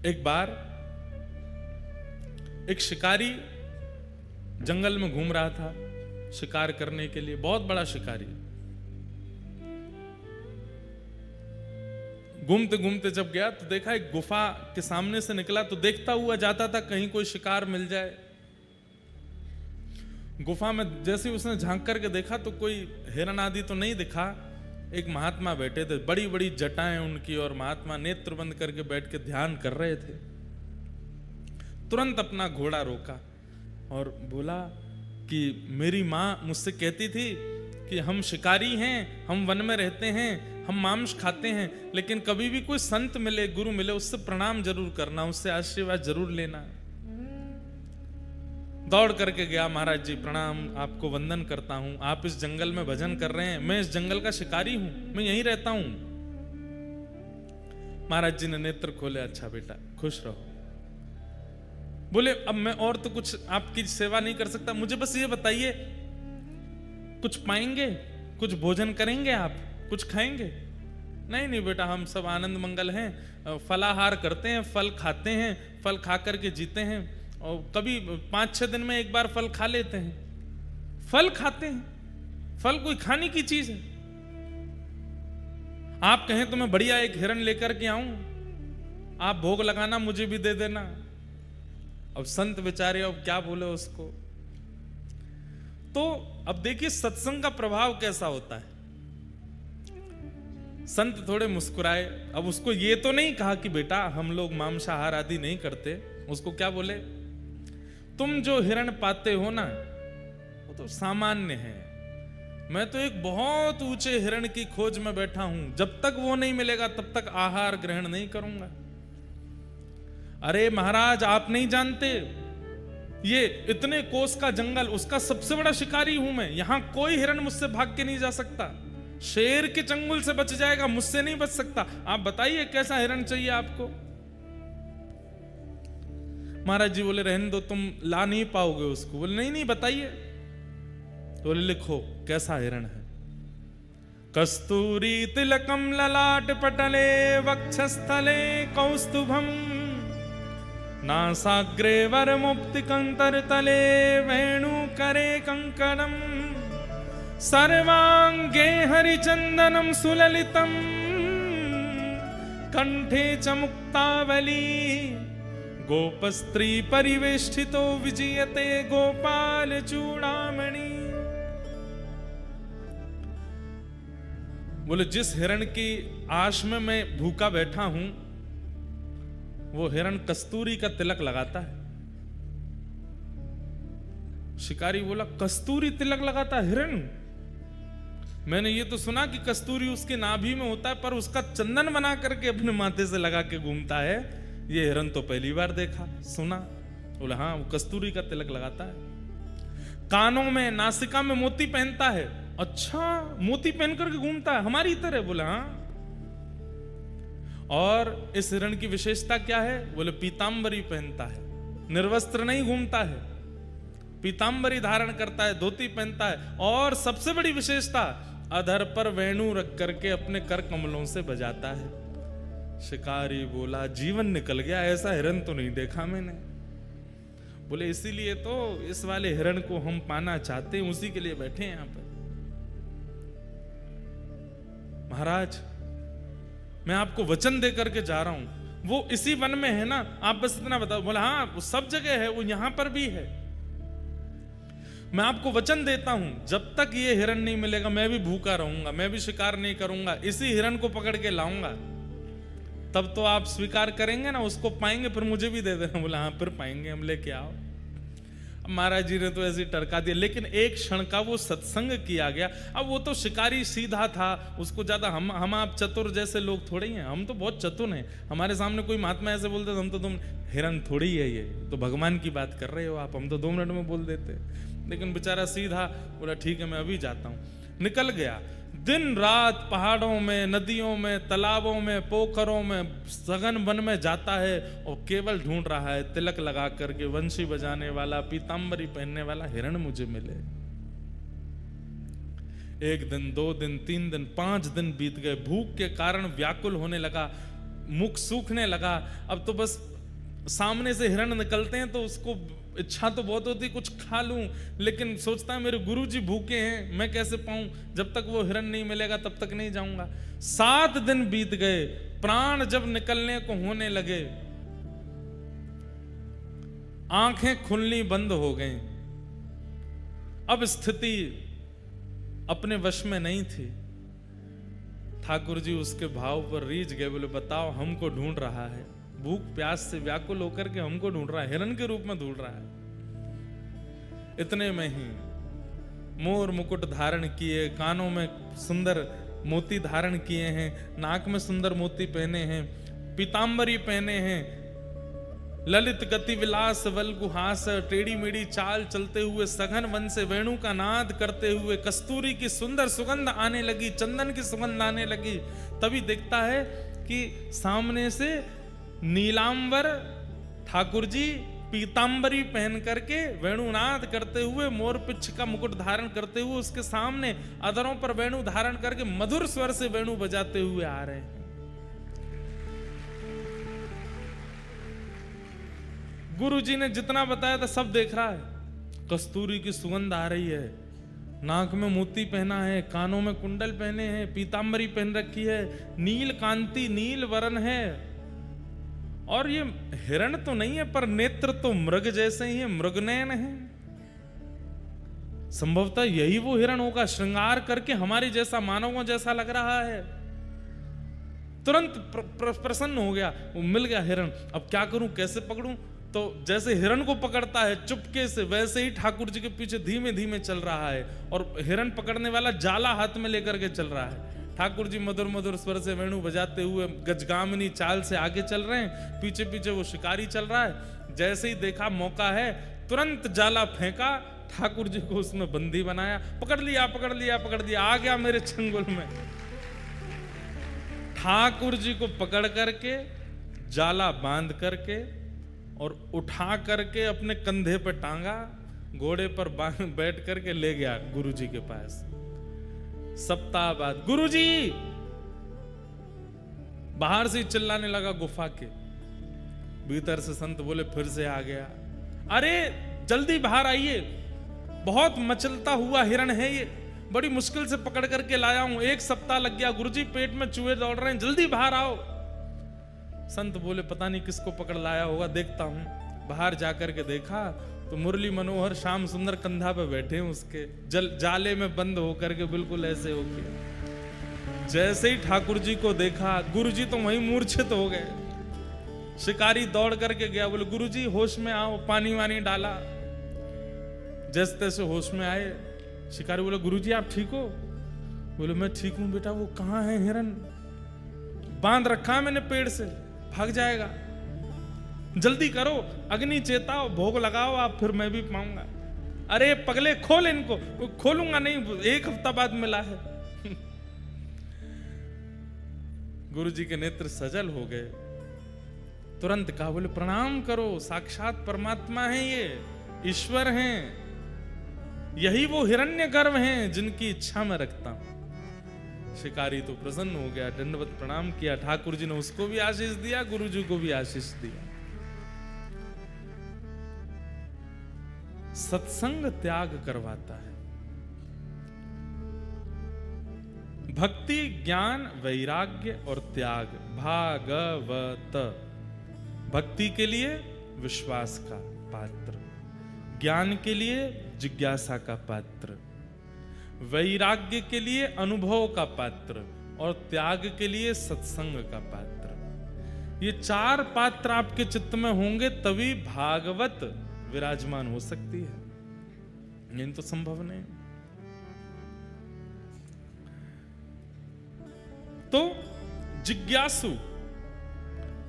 एक बार एक शिकारी जंगल में घूम रहा था शिकार करने के लिए, बहुत बड़ा शिकारी। घूमते घूमते जब गया तो देखा एक गुफा के सामने से निकला तो देखता हुआ जाता था कहीं कोई शिकार मिल जाए। गुफा में जैसे ही उसने झांक करके देखा तो कोई हिरन आदि तो नहीं दिखा। एक महात्मा बैठे थे, बड़ी बड़ी जटाएं उनकी, और महात्मा नेत्र बंद करके बैठ के ध्यान कर रहे थे। तुरंत अपना घोड़ा रोका और बोला कि मेरी माँ मुझसे कहती थी कि हम शिकारी हैं, हम वन में रहते हैं, हम मांस खाते हैं, लेकिन कभी भी कोई संत मिले, गुरु मिले, उससे प्रणाम जरूर करना, उससे आशीर्वाद जरूर लेना। दौड़ करके गया, महाराज जी प्रणाम, आपको वंदन करता हूं, आप इस जंगल में भजन कर रहे हैं, मैं इस जंगल का शिकारी हूं, मैं यहीं रहता हूं। महाराज जी ने नेत्र खोले, अच्छा बेटा खुश रहो। बोले अब मैं और तो कुछ आपकी सेवा नहीं कर सकता, मुझे बस ये बताइए कुछ पाएंगे, कुछ भोजन करेंगे, आप कुछ खाएंगे? नहीं नहीं बेटा, हम सब आनंद मंगल हैं, फलाहार करते हैं, फल खाते हैं, फल खा करके जीते हैं, और कभी 5-6 दिन में एक बार फल खा लेते हैं। फल खाते हैं, फल कोई खाने की चीज है? आप कहें तो मैं बढ़िया एक हिरन लेकर के आऊं, आप भोग लगाना, मुझे भी दे देना। अब संत बेचारे अब क्या बोले उसको। तो अब देखिए सत्संग का प्रभाव कैसा होता है। संत थोड़े मुस्कुराए, अब उसको ये तो नहीं कहा कि बेटा हम लोग मांसाहार आदि नहीं करते, उसको क्या बोले, तुम जो हिरण पाते हो ना वो तो सामान्य है, मैं तो एक बहुत ऊंचे हिरण की खोज में बैठा हूं, जब तक वो नहीं मिलेगा तब तक आहार ग्रहण नहीं करूंगा। अरे महाराज आप नहीं जानते, ये इतने कोस का जंगल, उसका सबसे बड़ा शिकारी हूं मैं, यहां कोई हिरण मुझसे भाग के नहीं जा सकता, शेर के चंगुल से बच जाएगा, मुझसे नहीं बच सकता। आप बताइए कैसा हिरण चाहिए आपको? महाराज जी बोले रहने दो, तुम ला नहीं पाओगे उसको। बोले नहीं नहीं बताइए। तो बोले लिखो कैसा हिरण है। कस्तूरी तिलकम ललाट पटले वक्षस्थले कौस्तुभम नासाग्रे वर मुक्ति कंतर तले वेणु करे कंकणम सर्वांगे हरिचंदनम सुललितम कंठे च मुक्तावली गोपस्त्री परिवेष्टितो विजयते गोपाल चूड़ामणि। बोले जिस हिरण की आश में मैं भूखा बैठा हूं वो हिरण कस्तूरी का तिलक लगाता है। शिकारी बोला कस्तूरी तिलक लगाता हिरण? मैंने ये तो सुना कि कस्तूरी उसके नाभि में होता है, पर उसका चंदन बना करके अपने माथे से लगा के घूमता है, ये हिरण तो पहली बार देखा सुना। बोला हाँ वो कस्तूरी का तिलक लगाता है। कानों में नासिका में मोती पहनता है। अच्छा मोती पहन करके घूमता है हमारी तरह? बोला हाँ। और इस हिरण की विशेषता क्या है? बोले पीतांबरी पहनता है, निर्वस्त्र नहीं घूमता है, पीतांबरी धारण करता है, धोती पहनता है, और सबसे बड़ी विशेषता अधर पर वेणु रख करके अपने कर कमलों से बजाता है। शिकारी बोला जीवन निकल गया, ऐसा हिरण तो नहीं देखा मैंने। बोले इसीलिए तो इस वाले हिरण को हम पाना चाहते हैं, उसी के लिए बैठे हैं यहां पर। महाराज मैं आपको वचन दे करके जा रहा हूं, वो इसी वन में है ना, आप बस इतना बताओ। बोला हाँ वो सब जगह है, वो यहां पर भी है। मैं आपको वचन देता हूं जब तक ये हिरण नहीं मिलेगा मैं भी भूखा रहूंगा, मैं भी शिकार नहीं करूंगा, इसी हिरण को पकड़ के लाऊंगा, तब तो आप स्वीकार करेंगे ना, उसको पाएंगे फिर मुझे भी दे देना। बोला हाँ फिर पाएंगे, हम लेके आओ। अब महाराज जी ने तो ऐसे टरका दिया, लेकिन एक क्षण का वो सत्संग किया गया। अब वो तो शिकारी सीधा था, उसको ज्यादा हम आप चतुर जैसे लोग थोड़े ही हैं, हम तो बहुत चतुर हैं। हमारे सामने कोई महात्मा ऐसे बोलते हम तो तुम हिरण थोड़ी है, ये तो भगवान की बात कर रहे हो आप, हम तो 2 मिनट में बोल देते। लेकिन बेचारा सीधा बोला ठीक है मैं अभी जाता हूं। निकल गया। दिन रात पहाड़ों में, नदियों में, तालाबों में, पोखरों में, सघन वन में जाता है और केवल ढूंढ रहा है तिलक लगा करके वंशी बजाने वाला, पीतांबरी पहनने वाला हिरण मुझे मिले। 1 दिन, 2 दिन, 3 दिन, 5 दिन बीत गए। भूख के कारण व्याकुल होने लगा। मुख सूखने लगा। अब तो बस सामने से हिरण निकलते हैं तो उसको इच्छा तो बहुत होती कुछ खा लूं, लेकिन सोचता है मेरे गुरुजी भूखे हैं, मैं कैसे पाऊं, जब तक वो हिरण नहीं मिलेगा तब तक नहीं जाऊंगा। 7 दिन बीत गए, प्राण जब निकलने को होने लगे, आंखें खुलनी बंद हो गई। अब स्थिति अपने वश में नहीं थी। ठाकुर जी उसके भाव पर रीझ गए, बोले बताओ हमको ढूंढ रहा है, भूख प्यास से व्याकुल होकर के हमको ढूंढ रहा है, हिरण के रूप में ढूंढ रहा है। इतने में ही मोर मुकुट धारण किए, कानों में सुंदर मोती धारण किए हैं, नाक में सुंदर मोती पहने हैं, पीतांबरी पहने हैं, ललित गति विलास वल्गुहास, टेढ़ी मेढ़ी चाल चलते हुए सघन वन से वेणु का नाद करते हुए कस्तूरी की सुंदर सुगंध आने लगी, चंदन की सुगंध आने लगी। तभी देखता है कि सामने से नीलांबर ठाकुर जी पीतांबरी पहन करके वेणुनाद करते हुए, मोर पिच्छ का मुकुट धारण करते हुए उसके सामने अधरों पर वेणु धारण करके मधुर स्वर से वेणु बजाते हुए आ रहे हैं। गुरु जी ने जितना बताया था सब देख रहा है। कस्तूरी की सुगंध आ रही है, नाक में मोती पहना है, कानों में कुंडल पहने हैं, पीतांबरी पहन रखी है, नील कांति नील वरण है, और ये हिरण तो नहीं है पर नेत्र तो मृग जैसे ही है, मृगनयन है। संभवतः यही वो हिरण होगा, श्रृंगार करके हमारे जैसा, मानवों जैसा लग रहा है। तुरंत प्रसन्न हो गया, वो मिल गया हिरण। अब क्या करूं, कैसे पकड़ूं? तो जैसे हिरण को पकड़ता है चुपके से, वैसे ही ठाकुर जी के पीछे धीमे धीमे चल रहा है, और हिरण पकड़ने वाला जाला हाथ में लेकर के चल रहा है। ठाकुर जी मधुर मधुर स्वर से वेणु बजाते हुए गजगामिनी चाल से आगे चल रहे हैं, पीछे पीछे वो शिकारी चल रहा है। जैसे ही देखा मौका है, तुरंत जाला फेंका, ठाकुर जी को उसमें बंदी बनाया, पकड़ लिया पकड़ लिया पकड़ लिया, आ गया मेरे चंगुल में। ठाकुर जी को पकड़ करके जाला बांध करके और उठा करके अपने कंधे पर टांगा, घोड़े पर बैठ करके ले गया गुरु जी के पास। सप्ताह बाद गुरु जी बाहर से चिल्लाने लगा गुफा के भीतर से। संत बोले फिर से आ गया, अरे जल्दी बाहर आइए, बहुत मचलता हुआ हिरण है ये, बड़ी मुश्किल से पकड़ करके लाया हूं, 1 सप्ताह लग गया गुरुजी, पेट में चूहे दौड़ रहे हैं, जल्दी बाहर आओ। संत बोले पता नहीं किसको पकड़ लाया होगा, देखता हूं। बाहर जाकर के देखा तो मुरली मनोहर श्याम सुंदर कंधा पे बैठे हैं उसके, जाले में बंद होकर के, बिल्कुल ऐसे होके। जैसे ही ठाकुर जी को देखा, गुरु जी तो वहीं मूर्छित हो गए। शिकारी दौड़ करके गया, बोले गुरु जी होश में आओ, पानी वानी डाला। जैसे तैसे होश में आए। शिकारी बोले गुरु जी आप ठीक हो? बोले मैं ठीक हूं बेटा। वो कहाँ है हिरण? बांध रखा है मैंने पेड़ से, भाग जाएगा, जल्दी करो, अग्नि चेताओ, भोग लगाओ आप, फिर मैं भी पाऊंगा। अरे पगले खोल इनको। खोलूंगा नहीं, 1 हफ्ता बाद मिला है। गुरु जी के नेत्र सजल हो गए। तुरंत कहा, बोले प्रणाम करो, साक्षात परमात्मा है, ये ईश्वर हैं, यही वो हिरण्यगर्भ हैं जिनकी इच्छा में रखता हूं। शिकारी तो प्रसन्न हो गया, दंडवत प्रणाम किया। ठाकुर जी ने उसको भी आशीष दिया, गुरु जी को भी आशीष दिया। सत्संग त्याग करवाता है। भक्ति, ज्ञान, वैराग्य और त्याग, भागवत। भक्ति के लिए विश्वास का पात्र, ज्ञान के लिए जिज्ञासा का पात्र, वैराग्य के लिए अनुभव का पात्र, और त्याग के लिए सत्संग का पात्र। ये 4 पात्र आपके चित्त में होंगे तभी भागवत विराजमान हो सकती है, नहीं तो संभव नहीं। तो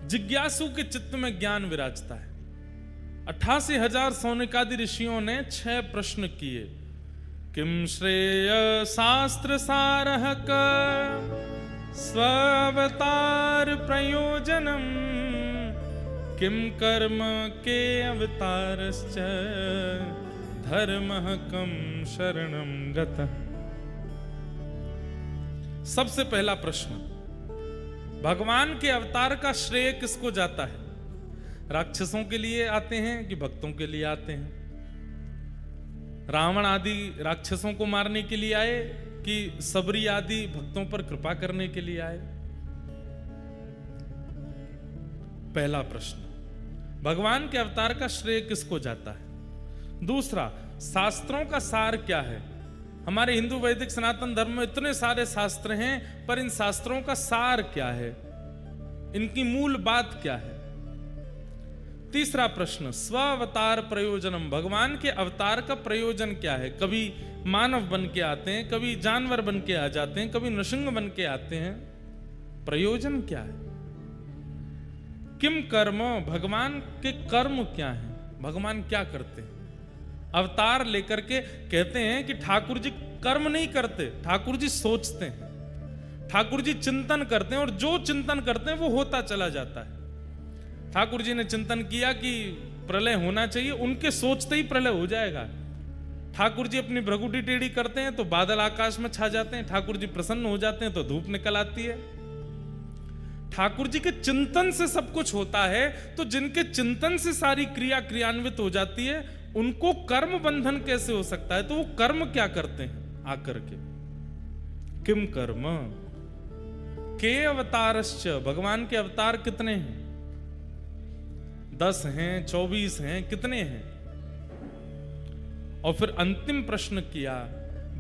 जिज्ञासु के चित्त में ज्ञान विराजता है। 88,000 सौनिकादि ऋषियों ने 6 प्रश्न किए। किम श्रेय शास्त्र सारः स्वावतार प्रयोजनम, किम कर्म के अवतारश्च धर्मः कम शरणं गतः। सबसे पहला प्रश्न, भगवान के अवतार का श्रेय किसको जाता है? राक्षसों के लिए आते हैं कि भक्तों के लिए आते हैं? रावण आदि राक्षसों को मारने के लिए आए कि सबरी आदि भक्तों पर कृपा करने के लिए आए? पहला प्रश्न, भगवान के अवतार का श्रेय किसको जाता है? दूसरा, शास्त्रों का सार क्या है? हमारे हिंदू वैदिक सनातन धर्म में इतने सारे शास्त्र हैं, पर इन शास्त्रों का सार क्या है? इनकी मूल बात क्या है? तीसरा प्रश्न, स्वावतार प्रयोजनम, भगवान के अवतार का प्रयोजन क्या है? कभी मानव बन के आते हैं, कभी जानवर बन के आ जाते हैं, कभी नृसिंह बन के आते हैं, प्रयोजन क्या है? किम कर्म, भगवान के कर्म क्या है? भगवान क्या करते हैं? अवतार लेकर के कहते हैं कि ठाकुर जी कर्म नहीं करते, ठाकुर जी सोचते हैं, ठाकुर जी चिंतन करते हैं, और जो चिंतन करते हैं वो होता चला जाता है। ठाकुर जी ने चिंतन किया कि प्रलय होना चाहिए, उनके सोचते ही प्रलय हो जाएगा। ठाकुर जी अपनी भ्रगुटी टेढ़ी करते हैं तो बादल आकाश में छा जाते हैं, ठाकुर जी प्रसन्न हो जाते हैं तो धूप निकल आती है। ठाकुर जी के चिंतन से सब कुछ होता है, तो जिनके चिंतन से सारी क्रिया क्रियान्वित हो जाती है, उनको कर्म बंधन कैसे हो सकता है? तो वो कर्म क्या करते हैं आकर के? किम कर्म के अवतारश्च, भगवान के अवतार कितने हैं? 10 हैं, 24 हैं, कितने हैं? और फिर अंतिम प्रश्न किया,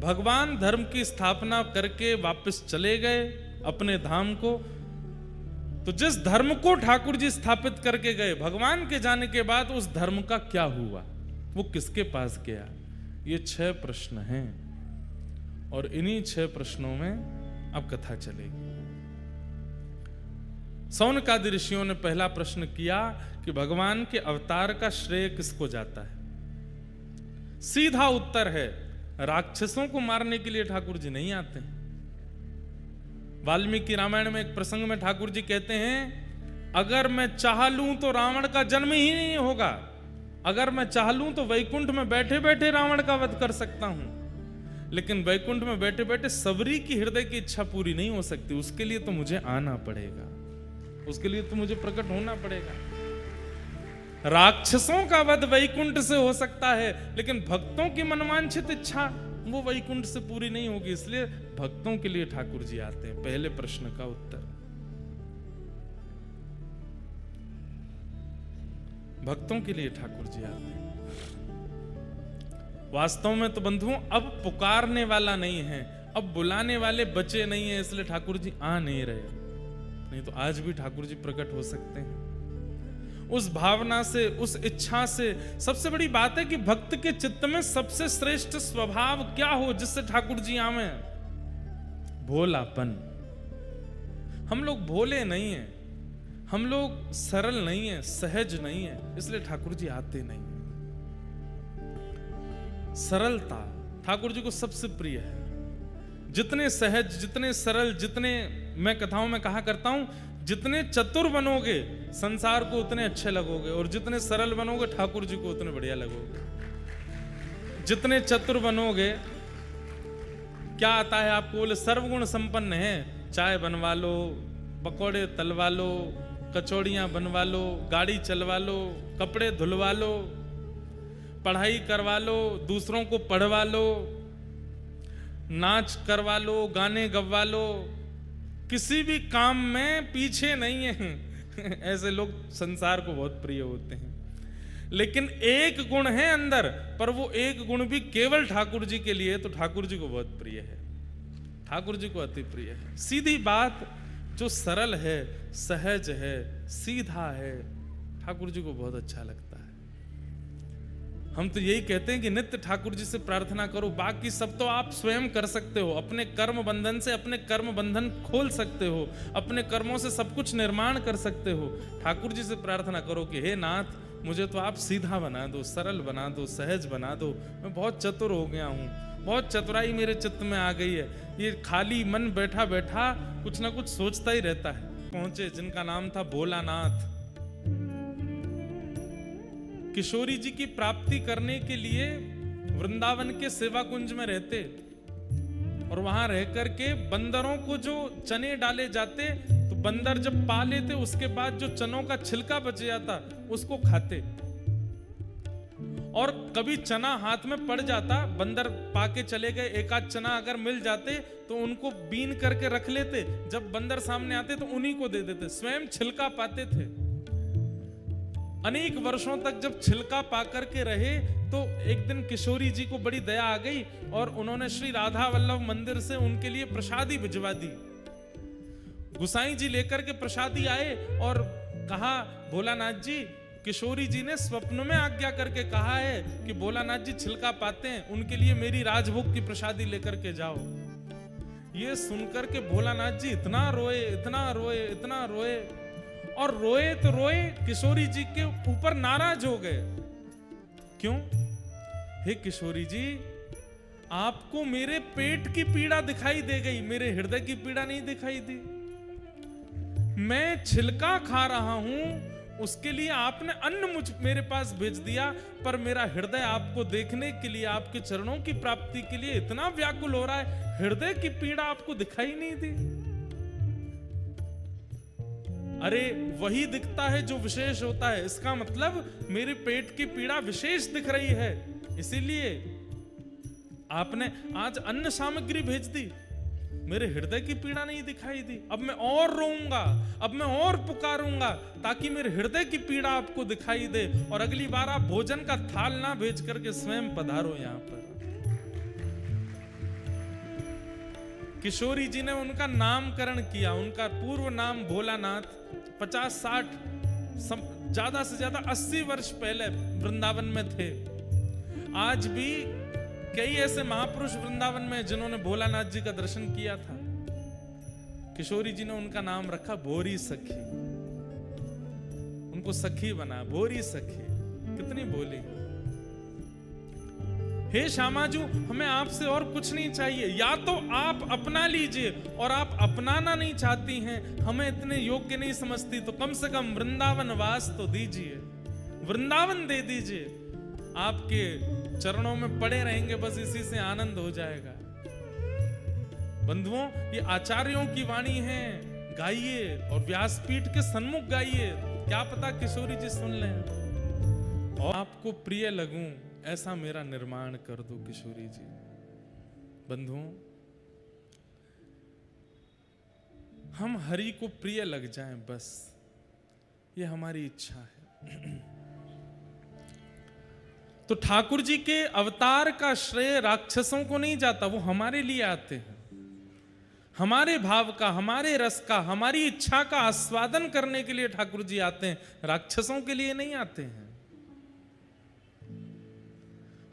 भगवान धर्म की स्थापना करके वापस चले गए अपने धाम को, तो जिस धर्म को ठाकुर जी स्थापित करके गए, भगवान के जाने के बाद उस धर्म का क्या हुआ? वो किसके पास गया? ये 6 प्रश्न हैं, और इन्हीं 6 प्रश्नों में अब कथा चलेगी। सौनकादि ऋषियों ने पहला प्रश्न किया कि भगवान के अवतार का श्रेय किसको जाता है? सीधा उत्तर है, राक्षसों को मारने के लिए ठाकुर जी नहीं आते हैं। वाल्मीकि रामायण में एक प्रसंग में ठाकुर जी कहते हैं, अगर मैं चाह लूं तो रावण का जन्म ही नहीं होगा, अगर मैं चाह लूं तो वैकुंठ में बैठे बैठे रावण का वध कर सकता हूं, लेकिन वैकुंठ में बैठे बैठे सबरी की हृदय की इच्छा पूरी नहीं हो सकती। उसके लिए तो मुझे आना पड़ेगा, उसके लिए तो मुझे प्रकट होना पड़ेगा। राक्षसों का वध वैकुंठ से हो सकता है, लेकिन भक्तों की मनवांछित इच्छा वो वैकुंठ से पूरी नहीं होगी, इसलिए भक्तों के लिए ठाकुर जी आते हैं। पहले प्रश्न का उत्तर, भक्तों के लिए ठाकुर जी आते हैं। वास्तव में तो बंधुओं, अब पुकारने वाला नहीं है, अब बुलाने वाले बचे नहीं है, इसलिए ठाकुर जी आ नहीं रहे। नहीं तो आज भी ठाकुर जी प्रकट हो सकते हैं। उस भावना से, उस इच्छा से, सबसे बड़ी बात है कि भक्त के चित्त में सबसे श्रेष्ठ स्वभाव क्या हो जिससे ठाकुर जी आवे? भोलापन। हम लोग भोले नहीं हैं, हम लोग सरल नहीं हैं, सहज नहीं हैं, इसलिए ठाकुर जी आते नहीं हैं। सरलता ठाकुर जी को सबसे प्रिय है। जितने सहज, जितने सरल, जितने, मैं कथाओं में कहा करता हूं, जितने चतुर बनोगे संसार को उतने अच्छे लगोगे, और जितने सरल बनोगे ठाकुर जी को उतने बढ़िया लगोगे। जितने चतुर बनोगे, क्या आता है आपको? बोले सर्वगुण संपन्न है, चाय बनवा लो, पकौड़े तलवा लो, कचौड़ियां बनवा लो, गाड़ी चलवा लो, कपड़े धुलवा लो, पढ़ाई करवा लो, दूसरों को पढ़वा लो, नाच करवा लो, गाने गवा लो, किसी भी काम में पीछे नहीं है। ऐसे लोग संसार को बहुत प्रिय होते हैं, लेकिन एक गुण है अंदर, पर वो एक गुण भी केवल ठाकुर जी के लिए, तो ठाकुर जी को बहुत प्रिय है, ठाकुर जी को अति प्रिय है। सीधी बात, जो सरल है, सहज है, सीधा है, ठाकुर जी को बहुत अच्छा लगता है। हम तो यही कहते हैं कि नित्य ठाकुर जी से प्रार्थना करो, बाकी सब तो आप स्वयं कर सकते हो। अपने कर्म बंधन से अपने कर्म बंधन खोल सकते हो, अपने कर्मों से सब कुछ निर्माण कर सकते हो। ठाकुर जी से प्रार्थना करो कि हे नाथ, मुझे तो आप सीधा बना दो, सरल बना दो, सहज बना दो। मैं बहुत चतुर हो गया हूँ, बहुत चतुराई मेरे चित्त में आ गई है। ये खाली मन बैठा बैठा कुछ ना कुछ सोचता ही रहता है। पहुंचे जिनका नाम था भोलानाथ, किशोरी जी की प्राप्ति करने के लिए वृंदावन के सेवा कुंज में रहते, और वहां रह करके बंदरों को जो चने डाले जाते, तो बंदर जब पा लेते उसके बाद जो चनों का छिलका बच जाता उसको खाते, और कभी चना हाथ में पड़ जाता, बंदर पाके चले गए, एक आध चना अगर मिल जाते तो उनको बीन करके रख लेते, जब बंदर सामने आते तो उन्हीं को दे देते, स्वयं छिलका पाते थे। अनेक वर्षों तक जब छिलका पा करके रहे तो एक दिन किशोरी जी को बड़ी दया आ गई और उन्होंने श्री राधा वल्लभ मंदिर से उनके लिए प्रसादी भिजवा दी। गुसाई जी लेकर के प्रसादी आए और कहा, भोलानाथ जी, किशोरी जी ने स्वप्न में आज्ञा करके कहा है कि भोलानाथ जी छिलका पाते हैं, उनके लिए मेरी राजभोग की प्रसादी लेकर के जाओ। ये सुनकर के भोलानाथ जी इतना रोए, इतना रोए, इतना रोए, और रोए तो रोए, किशोरी जी के ऊपर नाराज हो गए। क्यों? हे किशोरी जी, आपको मेरे पेट की पीड़ा दिखाई दे गई, मेरे हृदय की पीड़ा नहीं दिखाई दी। मैं छिलका खा रहा हूं, उसके लिए आपने अन्न मेरे पास भेज दिया, पर मेरा हृदय आपको देखने के लिए, आपके चरणों की प्राप्ति के लिए इतना व्याकुल हो रहा है, हृदय की पीड़ा आपको दिखाई नहीं दी। अरे वही दिखता है जो विशेष होता है, इसका मतलब मेरे पेट की पीड़ा विशेष दिख रही है, इसीलिए आपने आज अन्न सामग्री भेज दी, मेरे हृदय की पीड़ा नहीं दिखाई दी। अब मैं और रोऊंगा, अब मैं और पुकारूंगा ताकि मेरे हृदय की पीड़ा आपको दिखाई दे, और अगली बार आप भोजन का थाल ना भेज करके स्वयं पधारो यहां पर। किशोरी जी ने उनका नामकरण किया, उनका पूर्व नाम भोलानाथ 50-60 ज्यादा से ज्यादा 80 वर्ष पहले वृंदावन में थे। आज भी कई ऐसे महापुरुष वृंदावन में जिन्होंने भोलानाथ जी का दर्शन किया था। किशोरी जी ने उनका नाम रखा भोरी सखी, उनको सखी बना, भोरी सखी, कितनी भोली। हे श्यामाजू, हमें आपसे और कुछ नहीं चाहिए, या तो आप अपना लीजिए, और आप अपनाना नहीं चाहती हैं, हमें इतने योग्य नहीं समझती, तो कम से कम वृंदावन वास तो दीजिए, वृंदावन दे दीजिए। आपके चरणों में पड़े रहेंगे, बस इसी से आनंद हो जाएगा। बंधुओं, ये आचार्यों की वाणी है, गाइए और व्यासपीठ के सन्मुख गाइए, क्या पता किशोरी जी सुन लें और आपको प्रिय लगूं, ऐसा मेरा निर्माण कर दो किशोरी जी। बंधुओं, हम हरि को प्रिय लग जाएं, बस ये हमारी इच्छा है। तो ठाकुर जी के अवतार का श्रेय राक्षसों को नहीं जाता, वो हमारे लिए आते हैं, हमारे भाव का, हमारे रस का, हमारी इच्छा का आस्वादन करने के लिए ठाकुर जी आते हैं, राक्षसों के लिए नहीं आते हैं।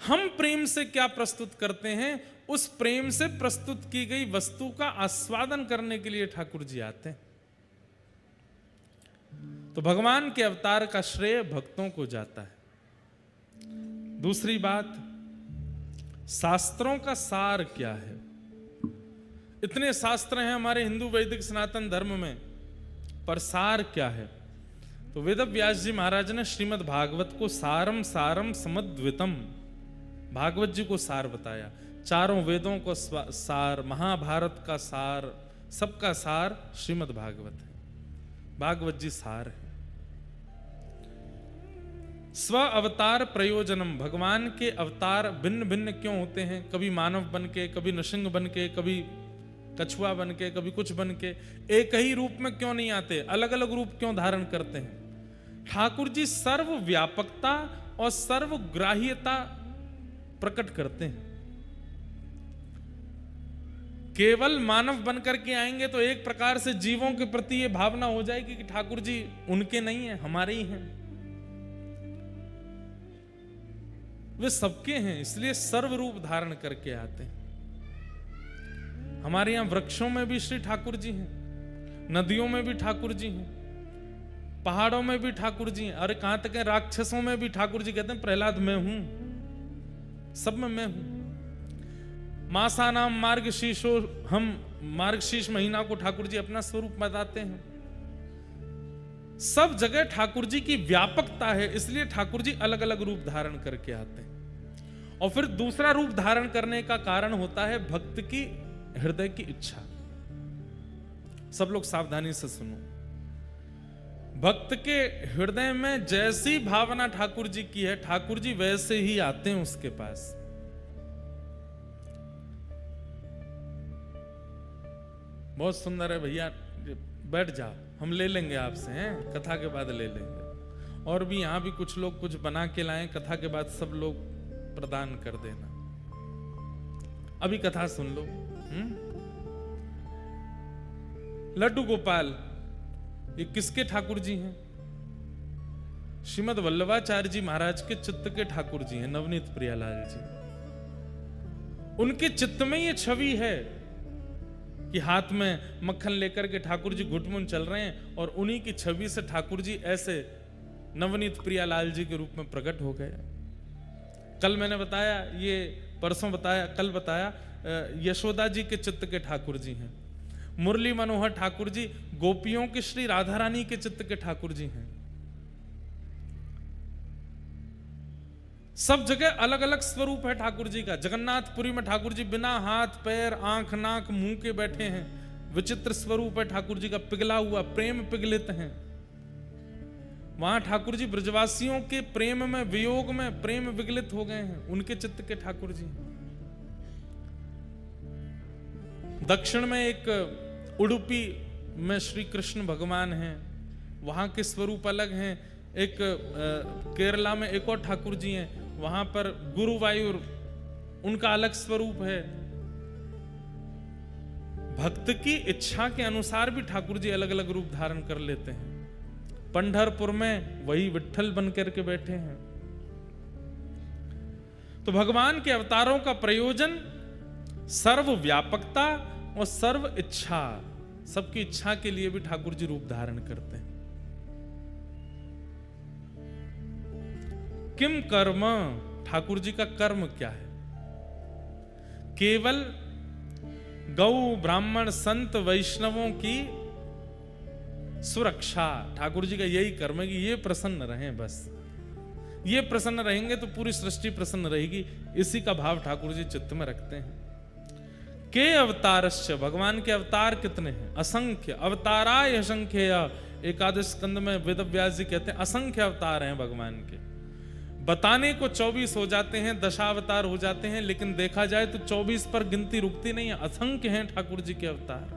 हम प्रेम से क्या प्रस्तुत करते हैं, उस प्रेम से प्रस्तुत की गई वस्तु का आस्वादन करने के लिए ठाकुर जी आते हैं। तो भगवान के अवतार का श्रेय भक्तों को जाता है। दूसरी बात, शास्त्रों का सार क्या है। इतने शास्त्र हैं हमारे हिंदू वैदिक सनातन धर्म में, पर सार क्या है? तो वेद व्यास जी महाराज ने श्रीमद् भागवत को सारम सारम समद्वितम, भागवत जी को सार बताया, चारों वेदों को सार, महाभारत का सार, सबका सार श्रीमद् भागवत है। भागवत जी सार है। स्व अवतार प्रयोजनम, भगवान के अवतार भिन्न भिन्न क्यों होते हैं? कभी मानव बन के, कभी नृसिंह बन के, कभी कछुआ बन के, कभी कुछ बन के, एक ही रूप में क्यों नहीं आते? अलग अलग रूप क्यों धारण करते हैं? ठाकुर जी सर्व व्यापकता और सर्वग्राह्यता प्रकट करते हैं। केवल मानव बनकर के आएंगे तो एक प्रकार से जीवों के प्रति ये भावना हो जाएगी कि ठाकुर जी उनके नहीं हैं, हमारे ही हैं, वे सबके हैं, इसलिए सर्व रूप धारण करके आते हैं। हमारे यहां वृक्षों में भी श्री ठाकुर जी हैं, नदियों में भी ठाकुर जी हैं, पहाड़ों में भी ठाकुर जी हैं, अरे कहां तक है, राक्षसों में भी ठाकुर जी कहते हैं प्रहलाद मैं हूं, सब में मैं हूं। मासा नाम मार्गशीर्षो, हम मार्गशीर्ष महीना को ठाकुर जी अपना स्वरूप बताते हैं। सब जगह ठाकुर जी की व्यापकता है, इसलिए ठाकुर जी अलग अलग रूप धारण करके आते हैं। और फिर दूसरा रूप धारण करने का कारण होता है भक्त की हृदय की इच्छा। सब लोग सावधानी से सुनो। भक्त के हृदय में जैसी भावना ठाकुर जी की है, ठाकुर जी वैसे ही आते हैं उसके पास। बहुत सुंदर है भैया, बैठ जाओ, हम ले लेंगे आपसे, हैं कथा के बाद ले लेंगे। और भी यहां भी कुछ लोग कुछ बना के लाएं, कथा के बाद सब लोग प्रदान कर देना। अभी कथा सुन लो। लड्डू गोपाल ये किसके ठाकुर जी हैं? श्रीमद वल्लभाचार्य जी महाराज के चित्त के ठाकुर जी हैं, नवनीत प्रियालाल जी। उनके चित्त में ये छवि है कि हाथ में मक्खन लेकर के ठाकुर जी घुटमुन चल रहे हैं, और उन्हीं की छवि से ठाकुर जी ऐसे नवनीत प्रियालाल जी के रूप में प्रकट हो गए। कल मैंने बताया, ये परसों बताया, कल बताया, यशोदा जी के चित्त के ठाकुर जी हैं। मुरली मनोहर ठाकुर जी गोपियों की श्री राधा रानी के चित्त के ठाकुर जी हैं। सब जगह अलग अलग स्वरूप है ठाकुर जी का। जगन्नाथपुरी में ठाकुर जी बिना हाथ पैर आंख नाक मुंह के बैठे हैं, विचित्र स्वरूप है ठाकुर जी का, पिघला हुआ, प्रेम पिघलित हैं। वहां ठाकुर जी ब्रजवासियों के प्रेम में, वियोग में प्रेम विगलित हो गए हैं, उनके चित्त के ठाकुर जी। दक्षिण में एक उडुपी में श्री कृष्ण भगवान हैं, वहां के स्वरूप अलग हैं। एक केरला में एक और ठाकुर जी हैं, वहां पर गुरुवायूर, उनका अलग स्वरूप है। भक्त की इच्छा के अनुसार भी ठाकुर जी अलग अलग रूप धारण कर लेते हैं। पंढरपुर में वही विट्ठल बनकर के बैठे हैं। तो भगवान के अवतारों का प्रयोजन सर्व व्यापकता और सर्व इच्छा, सबकी इच्छा के लिए भी ठाकुर जी रूप धारण करते हैं। किम कर्म, ठाकुर जी का कर्म क्या है? केवल गौ ब्राह्मण संत वैष्णवों की सुरक्षा, ठाकुर जी का यही कर्म है कि ये प्रसन्न रहें। बस ये प्रसन्न रहेंगे तो पूरी सृष्टि प्रसन्न रहेगी। इसी का भाव ठाकुर जी चित्त में रखते हैं। के अवतारश्च, भगवान के अवतार कितने हैं? असंख्य। अवताराय असंख्य, एकादश स्कंद में वेद व्यास जी कहते हैं असंख्य अवतार हैं भगवान के। बताने को 24 हो जाते हैं, दशावतार हो जाते हैं, लेकिन देखा जाए तो 24 पर गिनती रुकती नहीं है। असंख्य हैं ठाकुर जी के अवतार।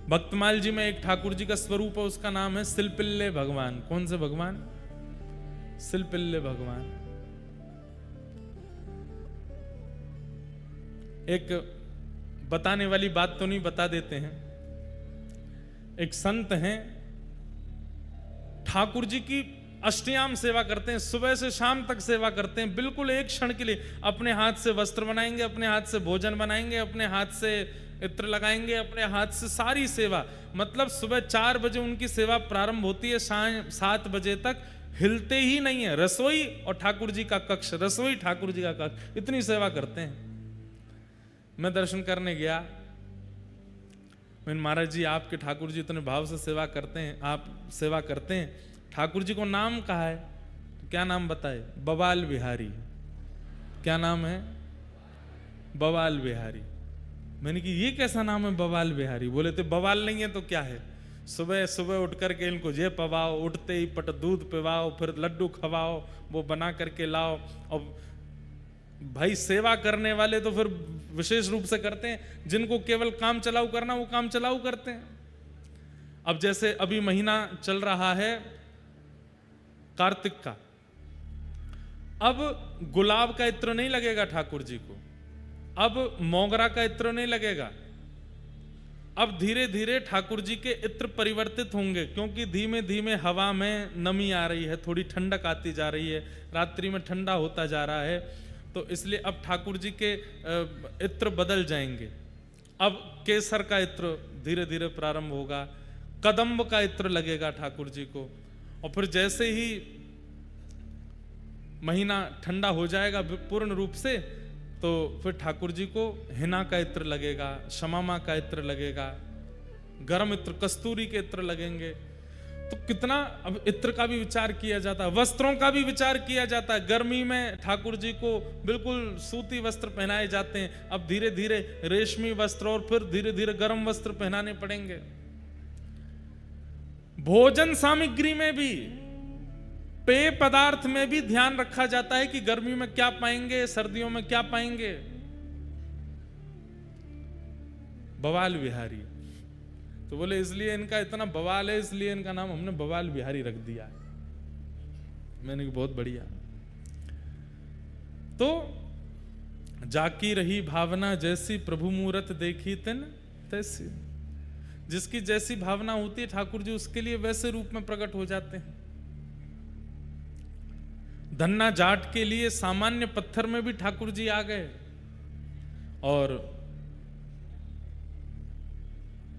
भक्तमाल जी में एक ठाकुर जी का स्वरूप है, उसका नाम है सिलपिल्ले भगवान। कौन से भगवान? सिलपिल्ले भगवान। एक बताने वाली बात तो नहीं, बता देते हैं। एक संत हैं, ठाकुर जी की अष्टयाम सेवा करते हैं, सुबह से शाम तक सेवा करते हैं। बिल्कुल एक क्षण के लिए अपने हाथ से वस्त्र बनाएंगे, अपने हाथ से भोजन बनाएंगे, अपने हाथ से इत्र लगाएंगे, अपने हाथ से सारी सेवा। मतलब सुबह 4 बजे उनकी सेवा प्रारंभ होती है, शाम 7 बजे तक हिलते ही नहीं है। रसोई और ठाकुर जी का कक्ष, रसोई ठाकुर जी का कक्ष, इतनी सेवा करते हैं। मैं दर्शन करने गया, मैंने महाराज जी आपके ठाकुर जी इतने भाव से सेवा करते हैं, आप सेवा करते हैं, ठाकुर जी को नाम कहा है? तो क्या नाम बताए? बवाल बिहारी। क्या नाम है? बवाल बिहारी। मैंने कि ये कैसा नाम है बवाल बिहारी? बोले थे बवाल नहीं है तो क्या है? सुबह सुबह उठ करके इनको ये पवाओ, उठते ही पट दूध पिवाओ, फिर लड्डू खवाओ, वो बना करके लाओ। और भाई सेवा करने वाले तो फिर विशेष रूप से करते हैं, जिनको केवल काम चलाऊ करना वो काम चलाऊ करते हैं। अब जैसे अभी महीना चल रहा है कार्तिक का, अब गुलाब का इत्र नहीं लगेगा ठाकुर जी को, अब मोगरा का इत्र नहीं लगेगा। अब धीरे धीरे ठाकुर जी के इत्र परिवर्तित होंगे, क्योंकि धीमे धीमे हवा में नमी आ रही है, थोड़ी ठंडक आती जा रही है, रात्रि में ठंडा होता जा रहा है, तो इसलिए अब ठाकुर जी के इत्र बदल जाएंगे। अब केसर का इत्र धीरे धीरे प्रारंभ होगा, कदम्ब का इत्र लगेगा ठाकुर जी को, और फिर जैसे ही महीना ठंडा हो जाएगा पूर्ण रूप से, तो फिर ठाकुर जी को हिना का इत्र लगेगा, शमामा का इत्र लगेगा, गरम इत्र कस्तूरी के इत्र लगेंगे। तो कितना अब इत्र का भी विचार किया जाता है, वस्त्रों का भी विचार किया जाता है। गर्मी में ठाकुर जी को बिल्कुल सूती वस्त्र पहनाए जाते हैं, अब धीरे धीरे रेशमी वस्त्र और फिर धीरे धीरे गर्म वस्त्र पहनाने पड़ेंगे। भोजन सामग्री में भी, पेय पदार्थ में भी ध्यान रखा जाता है कि गर्मी में क्या पाएंगे, सर्दियों में क्या पाएंगे। बवाल बिहारी, तो बोले इसलिए इनका इतना बवाल है, इसलिए इनका नाम हमने बवाल बिहारी रख दिया है। मैंने कहा बहुत बढ़िया। तो जाकी रही भावना जैसी, प्रभु मूरत देखी तिन तैसी। जिसकी जैसी भावना होती है ठाकुर जी उसके लिए वैसे रूप में प्रकट हो जाते हैं। धन्ना जाट के लिए सामान्य पत्थर में भी ठाकुर जी आ गए, और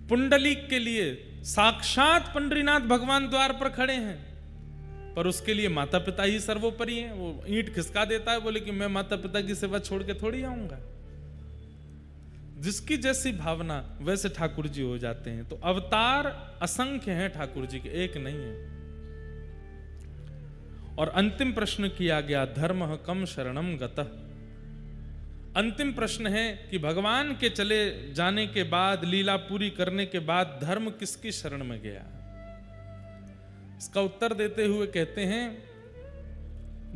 पुंडलीक के लिए साक्षात पंडरीनाथ भगवान द्वार पर खड़े हैं, पर उसके लिए माता पिता ही सर्वोपरि हैं। वो ईंट खिसका देता है, बोले कि मैं माता पिता की सेवा छोड़ के थोड़ी आऊंगा। जिसकी जैसी भावना वैसे ठाकुर जी हो जाते हैं। तो अवतार असंख्य हैं ठाकुर जी के, एक नहीं है। और अंतिम प्रश्न किया गया, धर्म कम शरणम गतः। अंतिम प्रश्न है कि भगवान के चले जाने के बाद, लीला पूरी करने के बाद धर्म किसकी शरण में गया। इसका उत्तर देते हुए कहते हैं,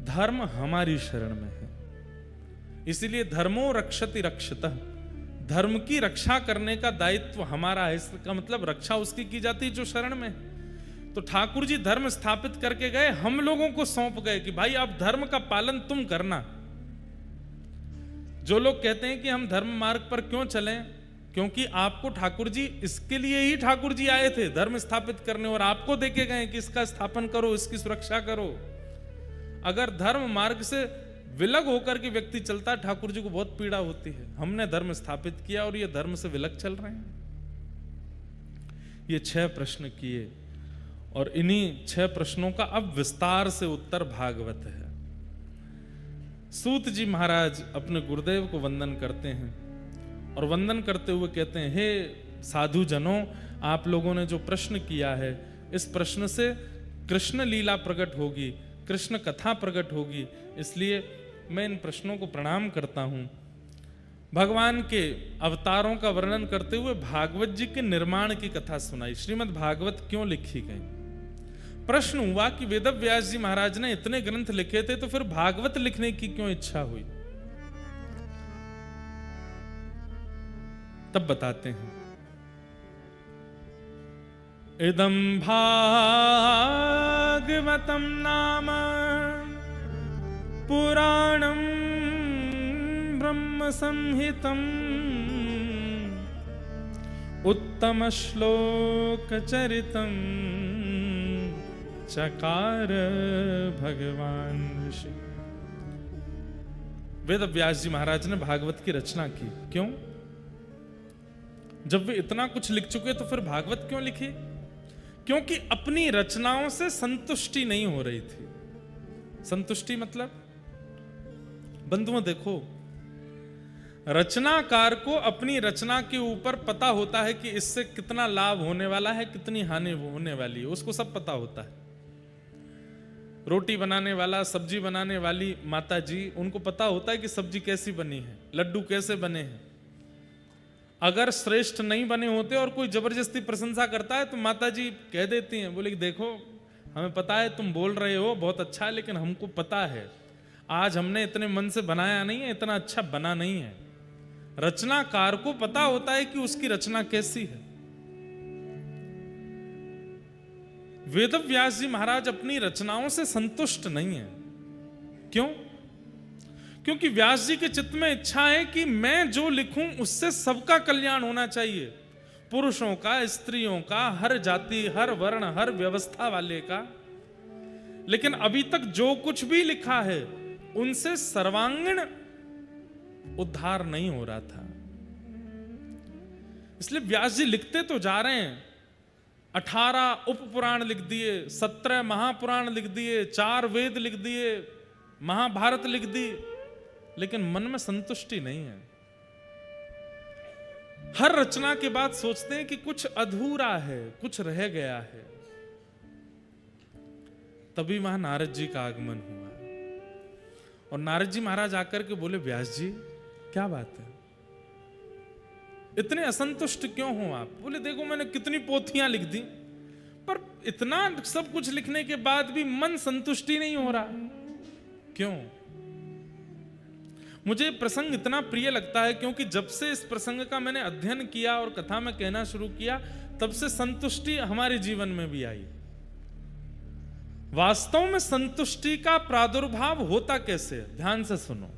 धर्म हमारी शरण में है, इसलिए धर्मो रक्षति रक्षतः। धर्म की रक्षा करने का दायित्व हमारा है। इसका मतलब रक्षा उसकी की जाती है जो शरण में है। तो ठाकुर जी धर्म स्थापित करके गए, हम लोगों को सौंप गए कि भाई अब धर्म का पालन तुम करना। जो लोग कहते हैं कि हम धर्म मार्ग पर क्यों चलें, क्योंकि आपको ठाकुर जी, इसके लिए ही ठाकुर जी आए थे धर्म स्थापित करने, और आपको देके गए कि इसका स्थापन करो, इसकी सुरक्षा करो। अगर धर्म मार्ग से विलग होकर के व्यक्ति चलता है, ठाकुर जी को बहुत पीड़ा होती है। हमने धर्म स्थापित किया और ये धर्म से विलग चल रहे हैं। ये 6 प्रश्न किए, और इन्हीं 6 प्रश्नों का अब विस्तार से उत्तर भागवत है। सूत जी महाराज अपने गुरुदेव को वंदन करते हैं, और वंदन करते हुए कहते हैं, हे साधु जनों, आप लोगों ने जो प्रश्न किया है, इस प्रश्न से कृष्ण लीला प्रकट होगी, कृष्ण कथा प्रकट होगी, इसलिए मैं इन प्रश्नों को प्रणाम करता हूं। भगवान के अवतारों का वर्णन करते हुए भागवत जी के निर्माण की कथा सुनाई। श्रीमद् भागवत क्यों लिखी गई। प्रश्न हुआ कि वेदव्यास जी महाराज ने इतने ग्रंथ लिखे थे, तो फिर भागवत लिखने की क्यों इच्छा हुई। तब बताते हैं, इदं भागवतं नाम पुराणं ब्रह्म संहितं उत्तम श्लोक चरितं चकार भगवान ऋषि। वेद व्यास जी महाराज ने भागवत की रचना की। क्यों? जब वे इतना कुछ लिख चुके तो फिर भागवत क्यों लिखी? क्योंकि अपनी रचनाओं से संतुष्टि नहीं हो रही थी। संतुष्टि मतलब, बंधुओं देखो, रचनाकार को अपनी रचना के ऊपर पता होता है कि इससे कितना लाभ होने वाला है, कितनी हानि होने वाली है, उसको सब पता होता है। रोटी बनाने वाला, सब्जी बनाने वाली माता जी, उनको पता होता है कि सब्जी कैसी बनी है, लड्डू कैसे बने हैं। अगर श्रेष्ठ नहीं बने होते और कोई जबरदस्ती प्रशंसा करता है तो माता जी कह देती हैं, बोले देखो हमें पता है तुम बोल रहे हो बहुत अच्छा है, लेकिन हमको पता है आज हमने इतने मन से बनाया नहीं है, इतना अच्छा बना नहीं है। रचनाकार को पता होता है कि उसकी रचना कैसी है। वेदव्यास जी महाराज अपनी रचनाओं से संतुष्ट नहीं है। क्यों? क्योंकि व्यास जी के चित्त में इच्छा है कि मैं जो लिखूं उससे सबका कल्याण होना चाहिए, पुरुषों का, स्त्रियों का, हर जाति, हर वर्ण, हर व्यवस्था वाले का। लेकिन अभी तक जो कुछ भी लिखा है उनसे सर्वांगीण उद्धार नहीं हो रहा था। इसलिए व्यास जी लिखते तो जा रहे हैं, 18 उपपुराण लिख दिए, 17 महापुराण लिख दिए, 4 वेद लिख दिए, महाभारत लिख दी, लेकिन मन में संतुष्टि नहीं है। हर रचना के बाद सोचते हैं कि कुछ अधूरा है, कुछ रह गया है। तभी वहां नारद जी का आगमन हुआ और नारद जी महाराज आकर के बोले, व्यास जी क्या बात है, इतने असंतुष्ट क्यों हो आप? बोले, देखो मैंने कितनी पोथियां लिख दी, पर इतना सब कुछ लिखने के बाद भी मन संतुष्टि नहीं हो रहा। क्यों? मुझे प्रसंग इतना प्रिय लगता है क्योंकि जब से इस प्रसंग का मैंने अध्ययन किया और कथा में कहना शुरू किया, तब से संतुष्टि हमारे जीवन में भी आई। वास्तव में संतुष्टि का प्रादुर्भाव होता कैसे है? ध्यान से सुनो।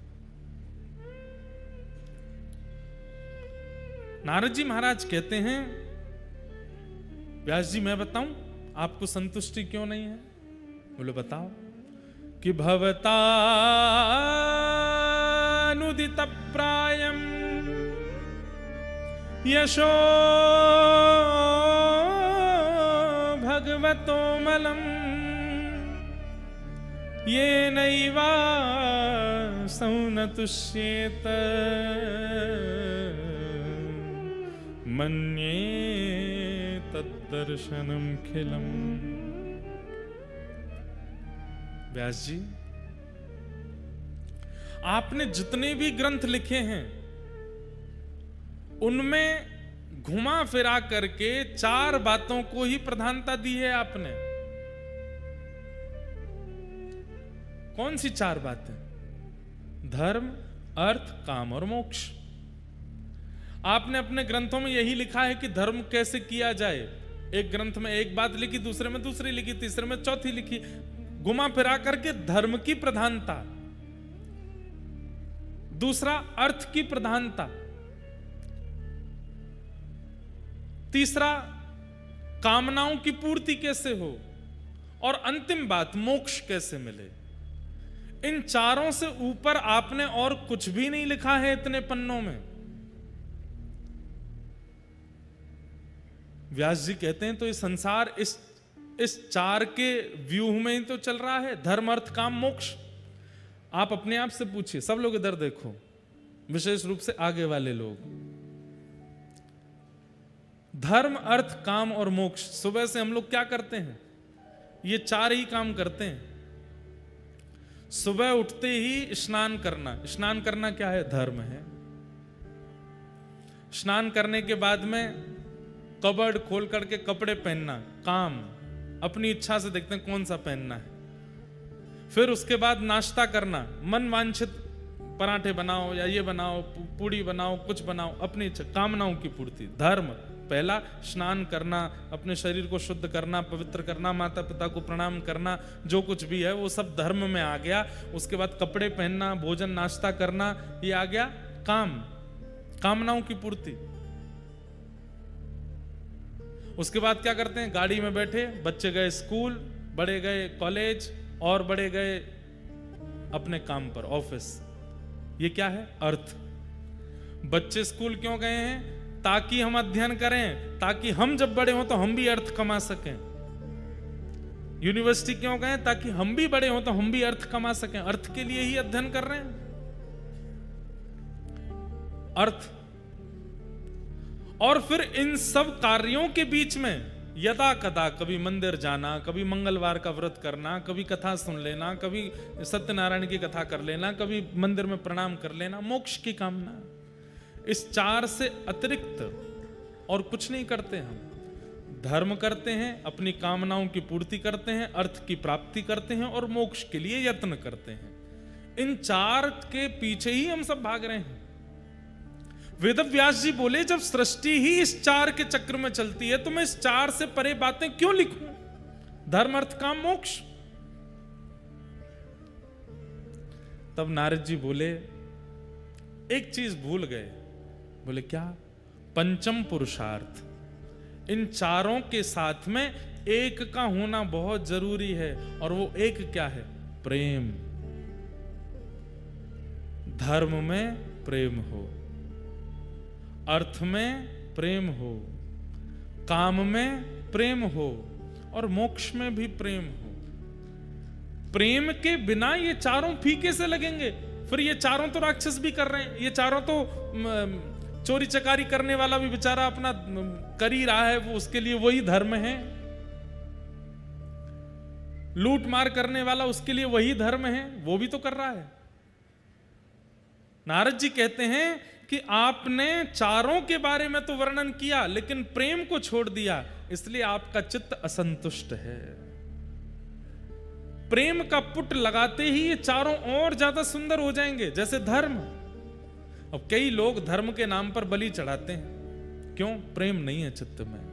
नारद जी महाराज कहते हैं, व्यास जी मैं बताऊं आपको संतुष्टि क्यों नहीं है? बोले बताओ। कि भवतानुदित प्रायम यशो भगवतो मलम ये नैवा सौनतुष्येत मन्ये तद्दर्शनम खिलम। व्यास जी, आपने जितने भी ग्रंथ लिखे हैं उनमें घुमा फिरा करके 4 बातों को ही प्रधानता दी है आपने। कौन सी 4 बातें? धर्म, अर्थ, काम और मोक्ष। आपने अपने ग्रंथों में यही लिखा है कि धर्म कैसे किया जाए। एक ग्रंथ में एक बात लिखी, दूसरे में दूसरी लिखी, तीसरे में चौथी लिखी, घुमा फिरा करके धर्म की प्रधानता। दूसरा अर्थ की प्रधानता, तीसरा कामनाओं की पूर्ति कैसे हो, और अंतिम बात मोक्ष कैसे मिले। इन 4 से ऊपर आपने और कुछ भी नहीं लिखा है इतने पन्नों में। व्यास जी कहते हैं तो ये संसार इस 4 के व्यूह में ही तो चल रहा है, धर्म अर्थ काम मोक्ष। आप अपने आप से पूछिए, सब लोग इधर देखो, विशेष रूप से आगे वाले लोग। धर्म अर्थ काम और मोक्ष, सुबह से हम लोग क्या करते हैं? ये 4 ही काम करते हैं। सुबह उठते ही स्नान करना। स्नान करना क्या है? धर्म है। स्नान करने के बाद में कबर्ड खोल करके कपड़े पहनना, काम। अपनी इच्छा से देखते हैं कौन सा पहनना है। फिर उसके बाद नाश्ता करना, मन वांछित पराठे बनाओ या ये बनाओ, पूड़ी बनाओ, कुछ बनाओ, अपनी इच्छा, कामनाओं की पूर्ति। धर्म पहला, स्नान करना, अपने शरीर को शुद्ध करना, पवित्र करना, माता पिता को प्रणाम करना, जो कुछ भी है वो सब धर्म में आ गया। उसके बाद कपड़े पहनना, भोजन नाश्ता करना, ये आ गया काम, कामनाओं की पूर्ति। उसके बाद क्या करते हैं? गाड़ी में बैठे, बच्चे गए स्कूल, बड़े गए कॉलेज और बड़े गए अपने काम पर, ऑफिस। ये क्या है? अर्थ। बच्चे स्कूल क्यों गए हैं? ताकि हम अध्ययन करें, ताकि हम जब बड़े हों तो हम भी अर्थ कमा सकें। यूनिवर्सिटी क्यों गए? ताकि हम भी बड़े हों तो हम भी अर्थ कमा सकें। अर्थ के लिए ही अध्ययन कर रहे हैं। अर्थ। और फिर इन सब कार्यों के बीच में यदा कदा कभी मंदिर जाना, कभी मंगलवार का व्रत करना, कभी कथा सुन लेना, कभी सत्यनारायण की कथा कर लेना, कभी मंदिर में प्रणाम कर लेना, मोक्ष की कामना। इस 4 से अतिरिक्त और कुछ नहीं करते हम। धर्म करते हैं, अपनी कामनाओं की पूर्ति करते हैं, अर्थ की प्राप्ति करते हैं और मोक्ष के लिए यत्न करते हैं। इन 4 के पीछे ही हम सब भाग रहे हैं। वेदव्यास जी बोले, जब सृष्टि ही इस 4 के चक्र में चलती है तो मैं इस 4 से परे बातें क्यों लिखूं? धर्म अर्थ काम मोक्ष। तब नारद जी बोले, एक चीज भूल गए। बोले क्या? पंचम पुरुषार्थ। इन 4 के साथ में एक का होना बहुत जरूरी है, और वो एक क्या है? प्रेम। धर्म में प्रेम हो, अर्थ में प्रेम हो, काम में प्रेम हो और मोक्ष में भी प्रेम हो। प्रेम के बिना ये 4 फीके से लगेंगे। फिर ये 4 तो राक्षस भी कर रहे हैं, ये 4 तो चोरी चकारी करने वाला भी बेचारा अपना कर ही रहा है, वो उसके लिए वही धर्म है। लूट मार करने वाला, उसके लिए वही धर्म है, वो भी तो कर रहा है। नारद जी कहते हैं कि आपने चारों के बारे में तो वर्णन किया, लेकिन प्रेम को छोड़ दिया, इसलिए आपका चित्त असंतुष्ट है। प्रेम का पुट लगाते ही ये चारों और ज्यादा सुंदर हो जाएंगे, जैसे धर्म। अब कई लोग धर्म के नाम पर बलि चढ़ाते हैं, क्यों? प्रेम नहीं है चित्त में।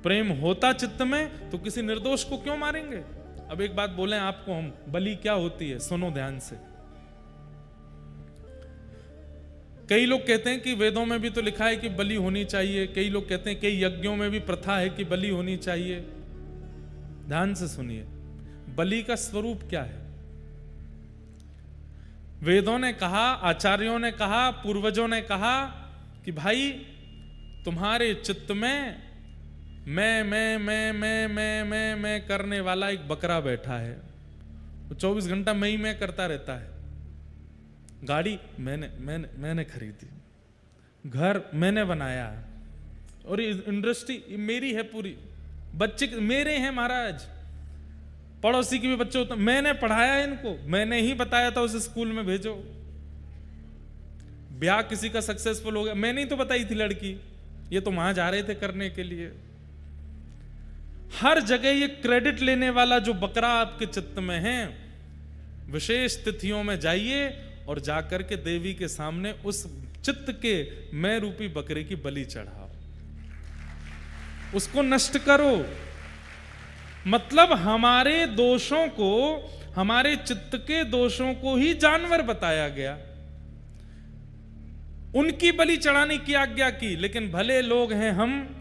प्रेम होता चित्त में तो किसी निर्दोष को क्यों मारेंगे? अब एक बात बोले आपको हम, बलि क्या होती है, सुनो ध्यान से। कई लोग कहते हैं कि वेदों में भी तो लिखा है कि बलि होनी चाहिए, कई लोग कहते हैं कई यज्ञों में भी प्रथा है कि बलि होनी चाहिए। ध्यान से सुनिए, बलि का स्वरूप क्या है? वेदों ने कहा, आचार्यों ने कहा, पूर्वजों ने कहा कि भाई तुम्हारे चित्त में मैं करने वाला एक बकरा बैठा है, वो 24 घंटा मैं करता रहता है। गाड़ी मैंने खरीदी, घर मैंने बनाया, और इंडस्ट्री मेरी है पूरी, बच्चे मेरे हैं महाराज, पड़ोसी के भी बच्चे होते, मैंने पढ़ाया इनको, मैंने ही बताया था उसे स्कूल में भेजो। ब्याह किसी का सक्सेसफुल हो गया, मैंने ही तो बताई थी लड़की, ये तो वहां जा रहे थे करने के लिए। हर जगह ये क्रेडिट लेने वाला जो बकरा आपके चित्त में है, विशेष तिथियों में जाइए और जाकर के देवी के सामने उस चित्त के मैं रूपी बकरे की बलि चढ़ाओ, उसको नष्ट करो। मतलब हमारे दोषों को, हमारे चित्त के दोषों को ही जानवर बताया गया, उनकी बलि चढ़ाने की आज्ञा की। लेकिन भले लोग हैं हम,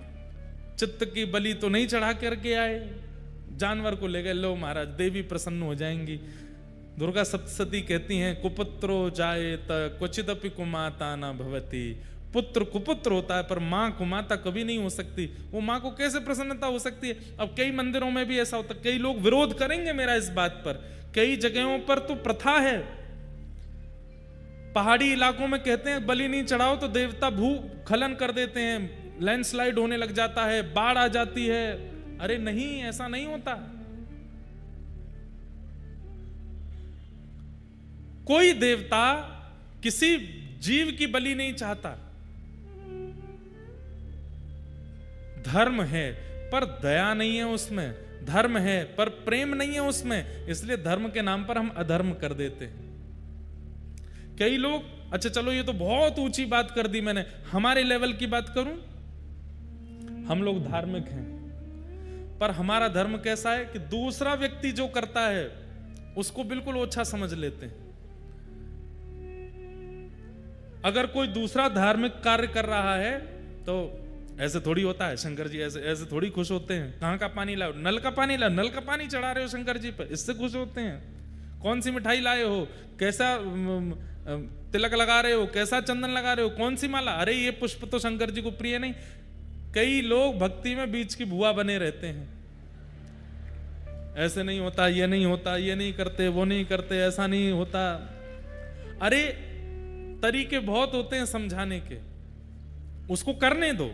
चित्त की बलि तो नहीं चढ़ा करके आए, जानवर को ले गए। लो महाराज, देवी प्रसन्न हो जाएंगी। दुर्गा सप्तशती कहती हैं, कुपुत्रो जायेत क्वचिदपि कुमाता न भवति। पुत्र कुपुत्र होता है, पर मां कुमाता कभी नहीं हो सकती। वो मां को कैसे प्रसन्नता हो सकती है? अब कई मंदिरों में भी ऐसा होता है, कई लोग विरोध करेंगे मेरा इस बात पर, कई जगहों पर तो प्रथा है, पहाड़ी इलाकों में कहते हैं बलि नहीं चढ़ाओ तो देवता भूखलन कर देते हैं, लैंडस्लाइड होने लग जाता है, बाढ़ आ जाती है। अरे नहीं, ऐसा नहीं होता। कोई देवता किसी जीव की बलि नहीं चाहता। धर्म है पर दया नहीं है उसमें, धर्म है पर प्रेम नहीं है उसमें, इसलिए धर्म के नाम पर हम अधर्म कर देते हैं। कई लोग, अच्छा चलो ये तो बहुत ऊंची बात कर दी मैंने, हमारे लेवल की बात करूं, हम लोग धार्मिक हैं, पर हमारा धर्म कैसा है कि दूसरा व्यक्ति जो करता है उसको बिल्कुल ओछा समझ लेते हैं। अगर कोई दूसरा धार्मिक कार्य कर रहा है तो ऐसे थोड़ी होता है, शंकर जी ऐसे ऐसे थोड़ी खुश होते हैं, कहां का पानी लाओ, नल का पानी लाओ, नल का पानी चढ़ा रहे हो शंकर जी पर, इससे खुश होते हैं। कौन सी मिठाई लाए हो, कैसा तिलक लगा रहे हो, कैसा चंदन लगा रहे हो, कौन सी माला, अरे ये पुष्प तो शंकर जी को प्रिय नहीं। कई लोग भक्ति में बीच की भुआ बने रहते हैं, ऐसे नहीं होता, ये नहीं होता, ये नहीं करते, वो नहीं करते, ऐसा नहीं होता। अरे तरीके बहुत होते हैं समझाने के, उसको करने दो।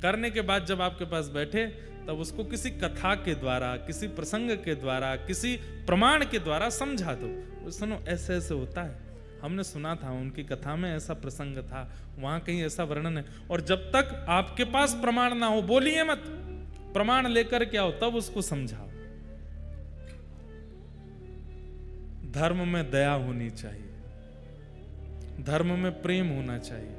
करने के बाद जब आपके पास बैठे तब उसको किसी कथा के द्वारा, किसी प्रसंग के द्वारा, किसी प्रमाण के द्वारा समझा दो। सुनो ऐसे ऐसे होता है, हमने सुना था उनकी कथा में ऐसा प्रसंग था, वहां कहीं ऐसा वर्णन है। और जब तक आपके पास प्रमाण ना हो, बोलिए मत, प्रमाण लेकर के आओ, तब उसको समझाओ। धर्म में दया होनी चाहिए, धर्म में प्रेम होना चाहिए,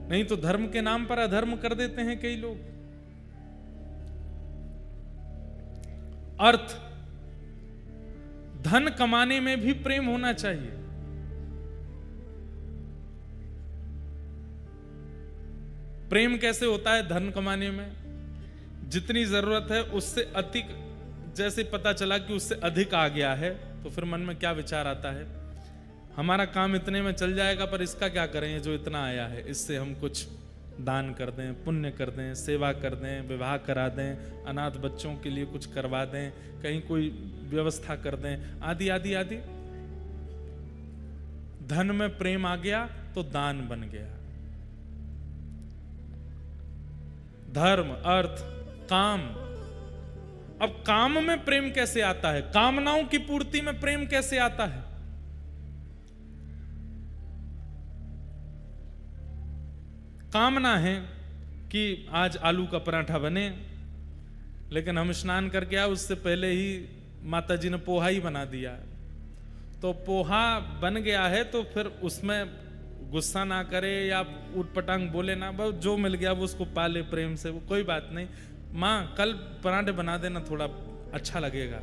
नहीं तो धर्म के नाम पर अधर्म कर देते हैं कई लोग। अर्थ, धन कमाने में भी प्रेम होना चाहिए। प्रेम कैसे होता है धन कमाने में? जितनी जरूरत है उससे अधिक, जैसे पता चला कि उससे अधिक आ गया है तो फिर मन में क्या विचार आता है, हमारा काम इतने में चल जाएगा, पर इसका क्या करें जो इतना आया है, इससे हम कुछ दान कर दें, पुण्य कर दें, सेवा कर दें, विवाह करा दें, अनाथ बच्चों के लिए कुछ करवा दें, कहीं कोई व्यवस्था कर दें, आदि आदि आदि। धन में प्रेम आ गया तो दान बन गया। धर्म, अर्थ, काम, अब काम में प्रेम कैसे आता है, कामनाओं की पूर्ति में प्रेम कैसे आता है? कामना है कि आज आलू का पराठा बने, लेकिन हम स्नान करके आए उससे पहले ही माता जी ने पोहा ही बना दिया, तो पोहा बन गया है तो फिर उसमें गुस्सा ना करे या उटपटांग बोले ना, बस जो मिल गया वो उसको पाले प्रेम से, वो कोई बात नहीं, माँ कल पराठे बना देना, थोड़ा अच्छा लगेगा,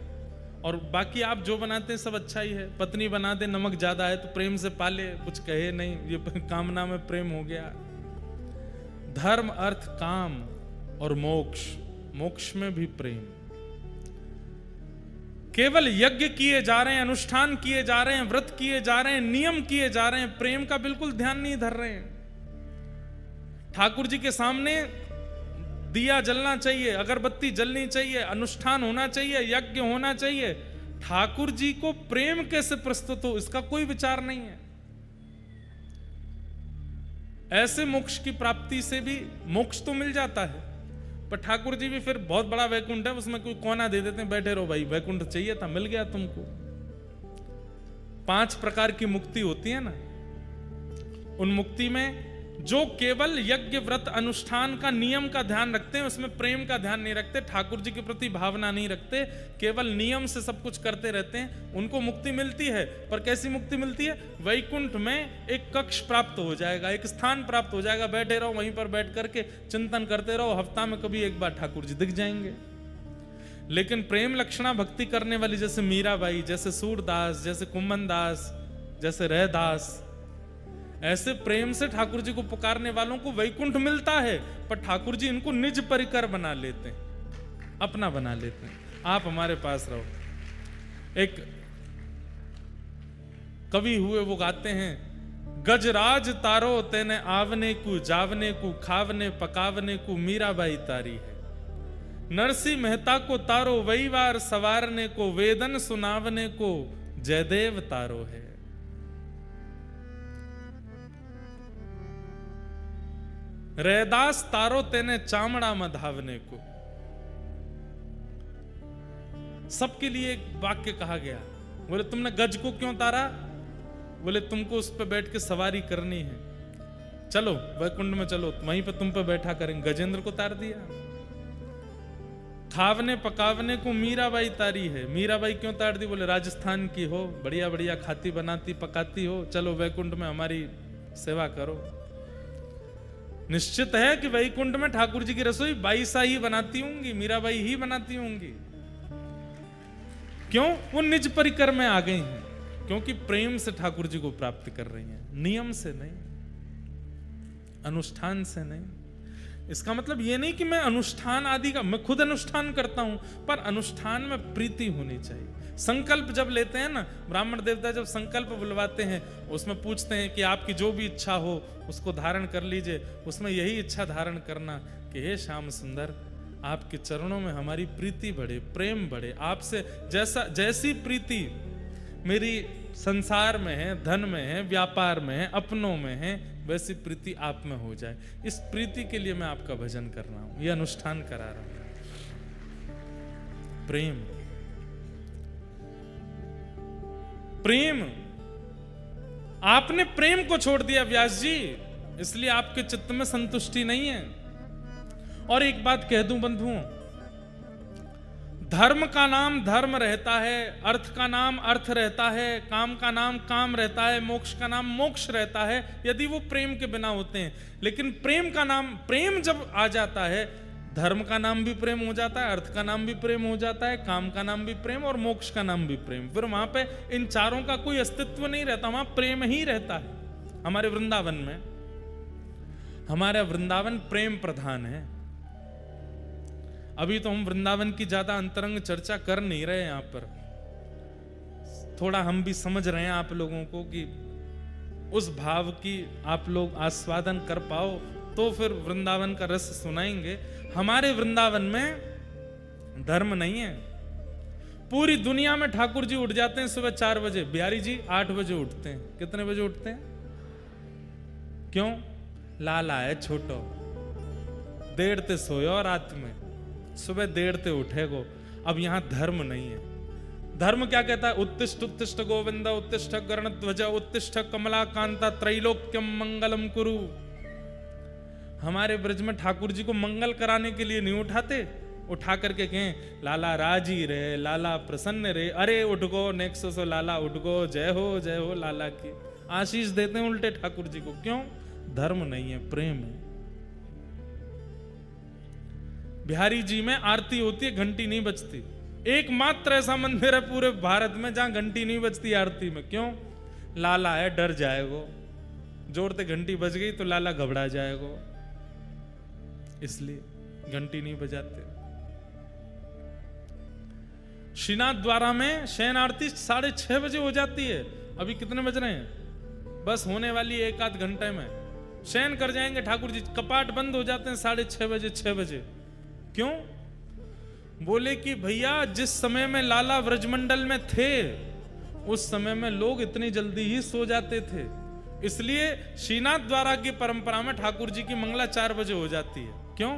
और बाकी आप जो बनाते हैं सब अच्छा ही है। पत्नी बना दे नमक ज्यादा है तो प्रेम से पाले, कुछ कहे नहीं, ये कामना में प्रेम हो गया। धर्म अर्थ काम और मोक्ष, मोक्ष में भी प्रेम। केवल यज्ञ किए जा रहे हैं, अनुष्ठान किए जा रहे हैं, व्रत किए जा रहे हैं, नियम किए जा रहे हैं, प्रेम का बिल्कुल ध्यान नहीं धर रहे हैं। ठाकुर जी के सामने दिया जलना चाहिए, अगरबत्ती जलनी चाहिए, अनुष्ठान होना चाहिए, यज्ञ होना चाहिए, ठाकुर जी को प्रेम कैसे प्रस्तुत हो इसका कोई विचार नहीं है। ऐसे मोक्ष की प्राप्ति से भी मोक्ष तो मिल जाता है, पर ठाकुर जी भी फिर बहुत बड़ा वैकुंठ है, उसमें कोई कोना दे देते हैं, बैठे रहो भाई, वैकुंठ चाहिए था मिल गया तुमको। 5 प्रकार की मुक्ति होती है ना, उन मुक्ति में जो केवल यज्ञ व्रत अनुष्ठान का नियम का ध्यान रखते हैं, उसमें प्रेम का ध्यान नहीं रखते, ठाकुर जी के प्रति भावना नहीं रखते, केवल नियम से सब कुछ करते रहते हैं, उनको मुक्ति मिलती है। पर कैसी मुक्ति मिलती है? वैकुंठ में एक कक्ष प्राप्त हो जाएगा, एक स्थान प्राप्त हो जाएगा, बैठे रहो वहीं पर बैठ करके चिंतन करते रहो, हफ्ता में कभी एक बार ठाकुर जी दिख जाएंगे। लेकिन प्रेम लक्षणा भक्ति करने वाली जैसे मीराबाई, जैसे सूरदास, जैसे कुम्मन दास, जैसे रहदास, ऐसे प्रेम से ठाकुर जी को पुकारने वालों को वैकुंठ मिलता है, पर ठाकुर जी इनको निज परिकर बना लेते हैं, अपना बना लेते हैं। आप हमारे पास रहो। एक कवि हुए, वो गाते हैं, गजराज तारो तेने आवने को, जावने को, खावने पकावने को मीराबाई तारी है। नरसिंह मेहता को तारो वही वार सवारने को, वेदन सुनावने को जयदेव तारो है। रैदास तारो तेने चामड़ा मधावने को। सबके लिए एक वाक्य कहा गया। बोले तुमने गज को क्यों तारा? बोले तुमको उस पर बैठ के सवारी करनी है, चलो वैकुंठ में चलो, वहीं पे तुम पे बैठा करेंगे। गजेंद्र को तार दिया। खावने पकावने को मीराबाई तारी है। मीराबाई क्यों तार दी? बोले राजस्थान की हो, बढ़िया बढ़िया खाती बनाती पकाती हो, चलो वैकुंठ में हमारी सेवा करो। निश्चित है कि वैकुंठ में ठाकुर जी की रसोई बाईसा ही बनाती होंगी, मीराबाई ही बनाती होंगी। क्यों? वो निज परिकर में आ गई हैं, क्योंकि प्रेम से ठाकुर जी को प्राप्त कर रही हैं, नियम से नहीं, अनुष्ठान से नहीं। इसका मतलब ये नहीं कि मैं अनुष्ठान आदि का, मैं खुद अनुष्ठान करता हूं, पर अनुष्ठान में प्रीति होनी चाहिए। संकल्प जब लेते हैं ना, ब्राह्मण देवता जब संकल्प बुलवाते हैं, उसमें पूछते हैं कि आपकी जो भी इच्छा हो उसको धारण कर लीजिए। उसमें यही इच्छा धारण करना कि हे श्याम सुंदर, आपके चरणों में हमारी प्रीति बढ़े, प्रेम बढ़े, आपसे जैसी प्रीति मेरी संसार में है, धन में है, व्यापार में है, अपनों में है, वैसी प्रीति आप में हो जाए। इस प्रीति के लिए मैं आपका भजन कर रहा हूं, यह अनुष्ठान करा रहा हूं। प्रेम, प्रेम, आपने प्रेम को छोड़ दिया व्यास जी, इसलिए आपके चित्त में संतुष्टि नहीं है। और एक बात कह दूं बंधुओं, धर्म का नाम धर्म रहता है, अर्थ का नाम अर्थ रहता है, काम का नाम काम रहता है, मोक्ष का नाम मोक्ष रहता है, यदि वो प्रेम के बिना होते हैं। लेकिन प्रेम का नाम, प्रेम जब आ जाता है, धर्म का नाम भी प्रेम हो जाता है, अर्थ का नाम भी प्रेम हो जाता है, काम का नाम भी प्रेम और मोक्ष का नाम भी प्रेम। फिर वहां पे इन चारों का कोई अस्तित्व नहीं रहता, वहां प्रेम ही रहता है। हमारे वृंदावन में, हमारा वृंदावन प्रेम प्रधान है। अभी तो हम वृंदावन की ज्यादा अंतरंग चर्चा कर नहीं रहे यहाँ पर, थोड़ा हम भी समझ रहे हैं आप लोगों को कि उस भाव की आप लोग आस्वादन कर पाओ, तो फिर वृंदावन का रस सुनाएंगे। हमारे वृंदावन में धर्म नहीं है। पूरी दुनिया में ठाकुर जी उठ जाते हैं सुबह 4 बजे, बिहारी जी 8 बजे उठते हैं। कितने बजे उठते हैं? क्यों? लाला है छोटो, देर ते सोयो रात में, सुबह देर ते उठेगो। अब यहां धर्म नहीं है। धर्म क्या कहता है? उत्तिष्ठ उत्तिष्ठ गोविंद उत्तिष्ठ गरुड़ध्वज उत्तिष्ठ कमला कांता त्रैलोक्यम मंगलम कुरु। हमारे ब्रज में ठाकुर जी को मंगल कराने के लिए नहीं उठाते, उठा करके कहें लाला राजी रे, लाला प्रसन्न रे, अरे उठ गो नेक्सो सो लाला उठ गो, जय हो लाला की आशीष देते हैं उल्टे ठाकुर जी को। क्यों? धर्म नहीं है, प्रेम है। बिहारी जी में आरती होती है, घंटी नहीं बजती। एकमात्र ऐसा मंदिर है पूरे भारत में जहां घंटी नहीं बजती आरती में। क्यों? लाला है, डर जाएगो, जोरते घंटी बज गई तो लाला घबरा जाएगो, इसलिए घंटी नहीं बजाते। श्रीनाथ द्वारा में शयन आरती 6:30 बजे हो जाती है। अभी कितने बज रहे हैं? बस होने वाली 1-8 घंटे में शयन कर जाएंगे ठाकुर जी। कपाट बंद हो जाते हैं 6:30 बजे, 6 बजे। क्यों? बोले कि भैया जिस समय में लाला व्रजमंडल में थे उस समय में लोग इतनी जल्दी ही सो जाते थे, इसलिए श्रीनाथ द्वारा की परंपरा में ठाकुर जी की मंगला 4 बजे हो जाती है। क्यों?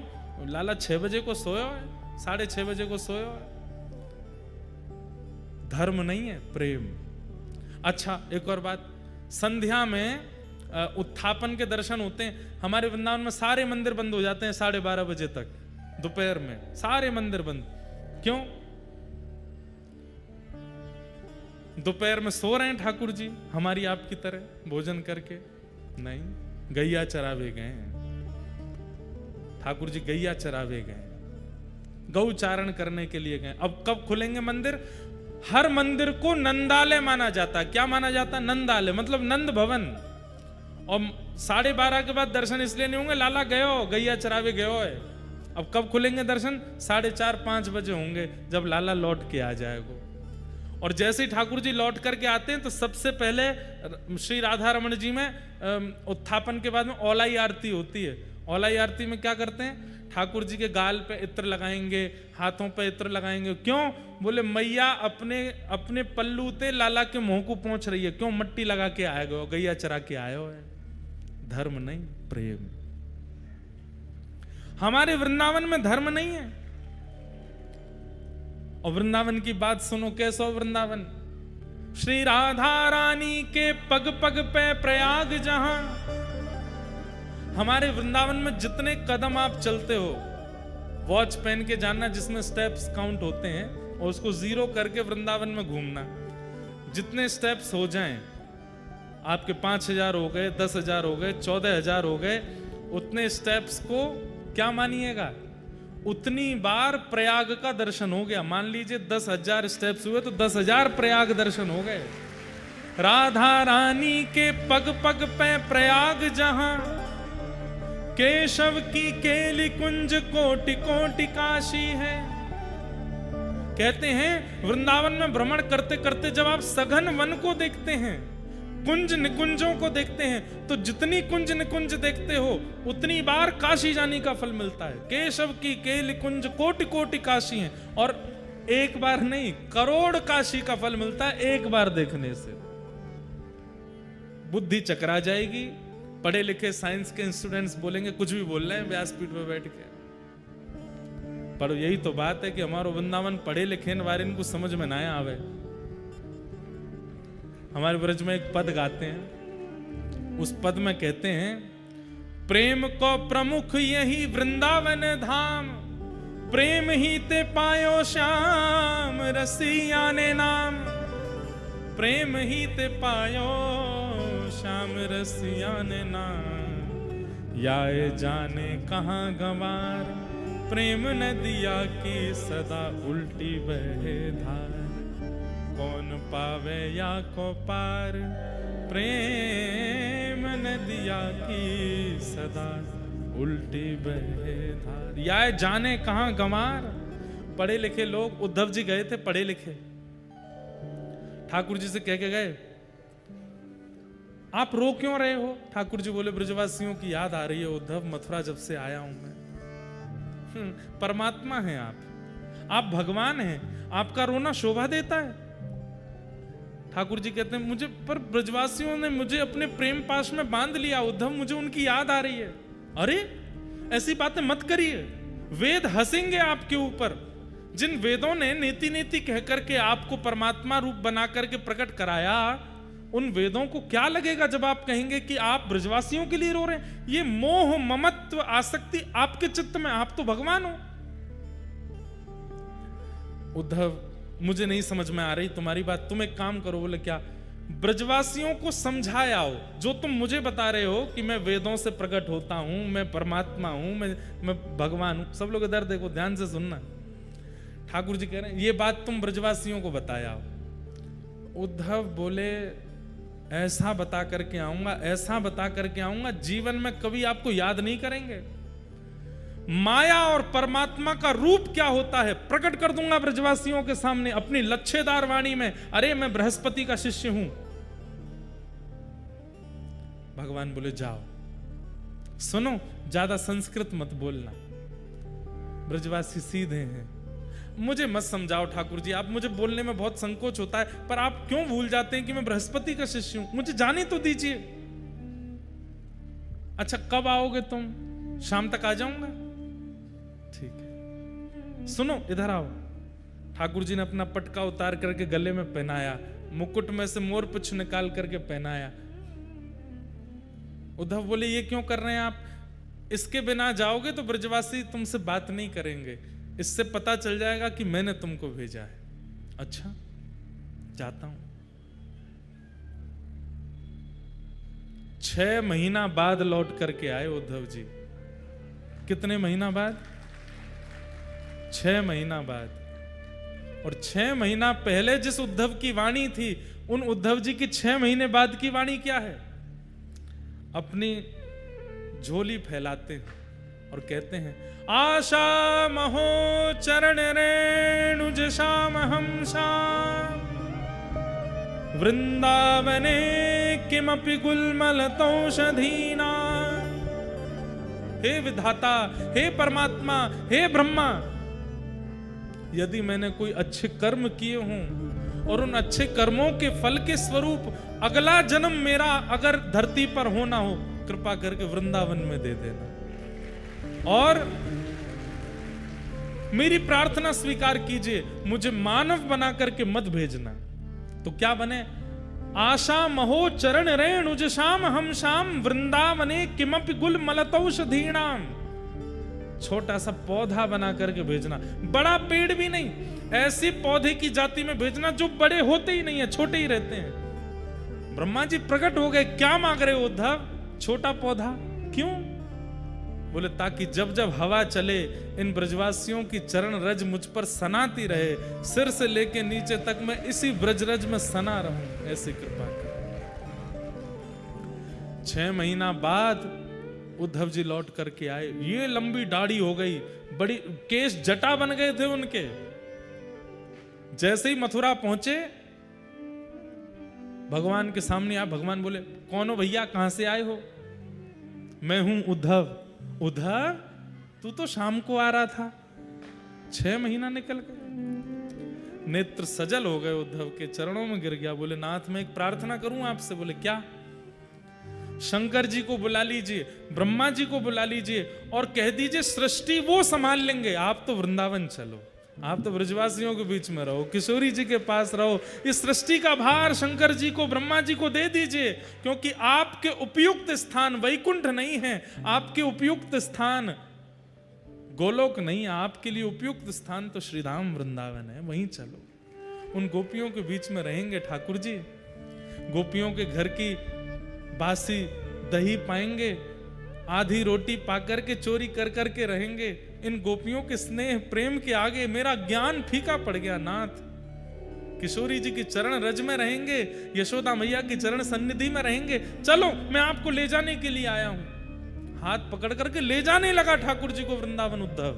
लाला 6 बजे को सोया है, 6:30 बजे को सोया है। धर्म नहीं है, प्रेम। अच्छा, एक और बात, संध्या में उत्थापन के दर्शन होते हैं। हमारे वृंदावन में सारे मंदिर बंद हो जाते हैं 12:30 बजे तक, दोपहर में सारे मंदिर बंद। क्यों? दोपहर में सो रहे हैं ठाकुर जी हमारी आपकी तरह भोजन करके? नहीं, गैया चरावे गए हैं ठाकुर जी, गैया चरावे गए, गौ चारण करने के लिए गए। अब कब खुलेंगे मंदिर? हर मंदिर को नंदालय माना जाता है। क्या माना जाता है? नंदालय, मतलब नंद भवन। और 12:30 के बाद दर्शन इसलिए नहीं होंगे, लाला गयो, गैया चरावे गयो है। अब कब खुलेंगे दर्शन? 4:30-5 बजे होंगे, जब लाला लौट के आ जाएगा। और जैसे ही ठाकुर जी लौट करके आते हैं तो सबसे पहले श्री राधा रमण जी में उत्थापन के बाद में औलाई आरती होती है। औलाई आरती में क्या करते हैं? ठाकुर जी के गाल पे इत्र लगाएंगे, हाथों पे इत्र लगाएंगे। क्यों? बोले मैया अपने पल्लू ते लाला के मुंह को पहुंच रही है। क्यों? मट्टी लगा के आए गए, गैया चरा के आए हो है। धर्म नहीं, प्रेम। हमारे वृंदावन में धर्म नहीं है। और वृंदावन की बात सुनो, कैसा वृंदावन? श्री राधा रानी के पग पग पे प्रयाग जहां। हमारे वृंदावन में जितने कदम आप चलते हो, वॉच पहन के जानना जिसमें स्टेप्स काउंट होते हैं, और उसको 0 करके वृंदावन में घूमना। जितने स्टेप्स हो जाएं, आपके 5000 हो गए, 10,000 हो गए, 14,000 हो गए, उतने स्टेप्स को क्या मानिएगा? उतनी बार प्रयाग का दर्शन हो गया। मान लीजिए 10,000 स्टेप्स हुए तो 10,000 प्रयाग दर्शन हो गए। राधा रानी के पग पग पे प्रयाग जहां, केशव की केली कुंज कोटि कोटि काशी है। कहते हैं वृंदावन में भ्रमण करते करते जब आप सघन वन को देखते हैं, कुंज निकुंजों को देखते हैं, तो जितनी कुंज निकुंज देखते हो उतनी बार काशी जाने का फल मिलता है। केशव की केली कुंज कोटि कोटि काशी है, और एक बार नहीं, करोड़ काशी का फल मिलता है एक बार देखने से। बुद्धि चकरा जाएगी। पढ़े लिखे साइंस के स्टूडेंट्स बोलेंगे कुछ भी बोल रहे हैं व्यासपीठ पे बैठ के, पर यही तो बात है कि हमारो वृंदावन पढ़े लिखे वाले इनको समझ में ना आवे। हमारे ब्रज में एक पद गाते हैं, उस पद में कहते हैं, प्रेम को प्रमुख यही वृंदावन धाम, प्रेम ही ते पायो श्याम रसिया ने नाम। प्रेम ही ते पायो श्याम रसिया ने नाम, याए जाने कहां गंवार, प्रेम नदिया की सदा उल्टी बहे धार। कौन पावे या को पार, प्रेम नदिया की सदा उल्टी बहे धार। याए जाने कहां गंवार। पढ़े लिखे लोग, उद्धव जी गए थे पढ़े लिखे, ठाकुर जी से कह के गए, आप रो क्यों रहे हो? ठाकुर जी बोले, ब्रजवासियों की याद आ रही है उद्धव, मथुरा जब से आया हूं मैं। परमात्मा हैं आप भगवान हैं, आपका रोना शोभा देता है। ठाकुर जी कहते हैं, मुझे पर ब्रजवासियों ने मुझे अपने प्रेम पाश में बांध लिया उद्धव, मुझे उनकी याद आ रही है। अरे ऐसी बातें मत करिए, वेद हंसेंगे आपके ऊपर। जिन वेदों ने नीति नीति कह करके आपको परमात्मा रूप बना करके प्रकट कराया, उन वेदों को क्या लगेगा जब आप कहेंगे कि आप ब्रजवासियों के लिए रो रहे हैं? ये मोह ममत्व आसक्ति आपके चित्त में, आप तो भगवान हो। उद्धव, मुझे नहीं समझ में आ रही तुम्हारी बात, तुम एक काम करो। बोले क्या? ब्रजवासियों को समझाया हो जो तुम मुझे बता रहे हो कि मैं वेदों से प्रकट होता हूं, मैं परमात्मा हूं, मैं भगवान हूं। सब लोग इधर देखो, ध्यान से सुनना। ठाकुर जी कह रहे हैं ये बात तुम ब्रजवासियों को बताया हो। उद्धव बोले ऐसा बता करके आऊंगा, ऐसा बता करके आऊंगा, जीवन में कभी आपको याद नहीं करेंगे। माया और परमात्मा का रूप क्या होता है प्रकट कर दूंगा ब्रजवासियों के सामने अपनी लच्छेदार वाणी में। अरे मैं बृहस्पति का शिष्य हूं। भगवान बोले जाओ, सुनो, ज्यादा संस्कृत मत बोलना, ब्रजवासी सीधे हैं। मुझे मत समझाओ ठाकुर जी, आप मुझे बोलने में बहुत संकोच होता है, पर आप क्यों भूल जाते हैं कि मैं बृहस्पति का शिष्य हूं? मुझे जाने तो दीजिए। अच्छा कब आओगे तुम? शाम तक आ जाऊंगा। ठीक है, सुनो इधर आओ। ठाकुर जी ने अपना पटका उतार करके गले में पहनाया, मुकुट में से मोर पुच्छ निकाल करके पहनाया। उद्धव बोले ये क्यों कर रहे हैं आप? इसके बिना जाओगे तो ब्रजवासी तुमसे बात नहीं करेंगे, इससे पता चल जाएगा कि मैंने तुमको भेजा है। अच्छा जाता हूं। 6 महीना बाद लौट करके आए उद्धव जी। कितने महीना बाद? 6 महीना बाद। और 6 महीना पहले जिस उद्धव की वाणी थी, उन उद्धव जी की 6 महीने बाद की वाणी क्या है? अपनी झोली फैलाते हैं और कहते हैं आशा महो चरण रेणुज श्याम हम श्याम वृंदावने किमपि गुलमलतौषधीना। हे विधाता, हे परमात्मा, हे ब्रह्मा, यदि मैंने कोई अच्छे कर्म किए हों और उन अच्छे कर्मों के फल के स्वरूप अगला जन्म मेरा अगर धरती पर होना हो, कृपा करके वृंदावन में दे देना और मेरी प्रार्थना स्वीकार कीजिए, मुझे मानव बना करके मत भेजना। तो क्या बने? आशा महो चरण रेणुज श्याम हम श्याम वृंदावने किमपि गुल मलतौषधीणाम। छोटा सा पौधा बना करके भेजना, बड़ा पेड़ भी नहीं, ऐसी पौधे की जाति में भेजना जो बड़े होते ही नहीं है, छोटे ही रहते हैं। ब्रह्मा जी प्रकट हो गए, क्या मांग रहे हो उद्धव? छोटा पौधा क्यों? बोले ताकि जब जब हवा चले इन ब्रजवासियों की चरण रज मुझ पर सनाती रहे, सिर से लेके नीचे तक मैं इसी ब्रजरज में सना रहूं, ऐसी कृपा कर। 6 महीना बाद उद्धव जी लौट करके आए। ये लंबी दाढ़ी हो गई, बड़ी केश जटा बन गए थे उनके। जैसे ही मथुरा पहुंचे, भगवान के सामने आ। भगवान बोले कौन हो भैया, कहां से आए हो? मैं हूं उद्धव। उद्धव, तू तो शाम को आ रहा था, 6 महीना निकल गए। नेत्र सजल हो गए उद्धव के, चरणों में गिर गया। बोले नाथ मैं एक प्रार्थना करूं आपसे। बोले क्या? शंकर जी को बुला लीजिए, ब्रह्मा जी को बुला लीजिए और कह दीजिए सृष्टि वो संभाल लेंगे, आप तो वृंदावन चलो, आप तो ब्रजवासियों के बीच में रहो, किशोरी जी के पास रहो। इस सृष्टि का भार शंकर जी को, ब्रह्मा जी को दे दीजिए, क्योंकि आपके उपयुक्त स्थान वैकुंठ नहीं है, आपके उपयुक्त स्थान गोलोक नहीं है, आपके लिए उपयुक्त स्थान तो श्रीधाम वृंदावन है, वहीं चलो। उन गोपियों के बीच में रहेंगे ठाकुर जी, गोपियों के घर की बासी दही पाएंगे, आधी रोटी पाकर के चोरी कर करके रहेंगे। इन गोपियों के स्नेह प्रेम के आगे मेरा ज्ञान फीका पड़ गया नाथ। किशोरी जी की चरण रज में रहेंगे, यशोदा मैया की चरण सन्निधि में रहेंगे। चलो मैं आपको ले जाने के लिए आया हूं। हाथ पकड़ करके ले जाने लगा ठाकुर जी को वृंदावन उद्धव।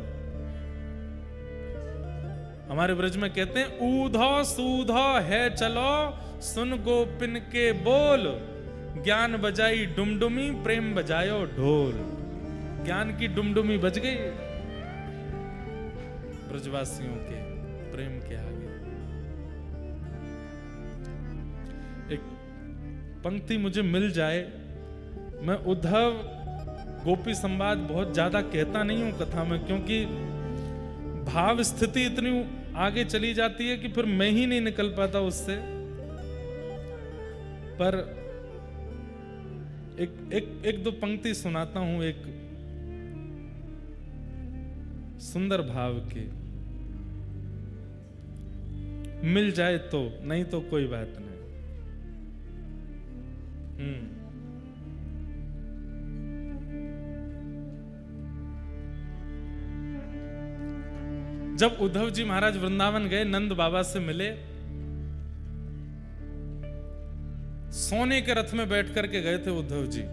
हमारे ब्रज में कहते हैं ऊधो सूधो है चलो, सुन गोपिन के बोल, ज्ञान बजाई डुमडुमी, प्रेम बजायो ढोल। ज्ञान की डुमडुमी बज गई ब्रजवासियों के प्रेम के आगे। एक पंक्ति मुझे मिल जाए, मैं उद्धव गोपी संवाद बहुत ज्यादा कहता नहीं हूं कथा में, क्योंकि भाव स्थिति इतनी आगे चली जाती है कि फिर मैं ही नहीं निकल पाता उससे। पर एक दो पंक्ति सुनाता हूं, एक सुंदर भाव की। मिल जाए तो, नहीं तो कोई बात नहीं। जब उद्धव जी महाराज वृंदावन गए, नंद बाबा से मिले, सोने के रथ में बैठ करके गए थे उद्धव जी।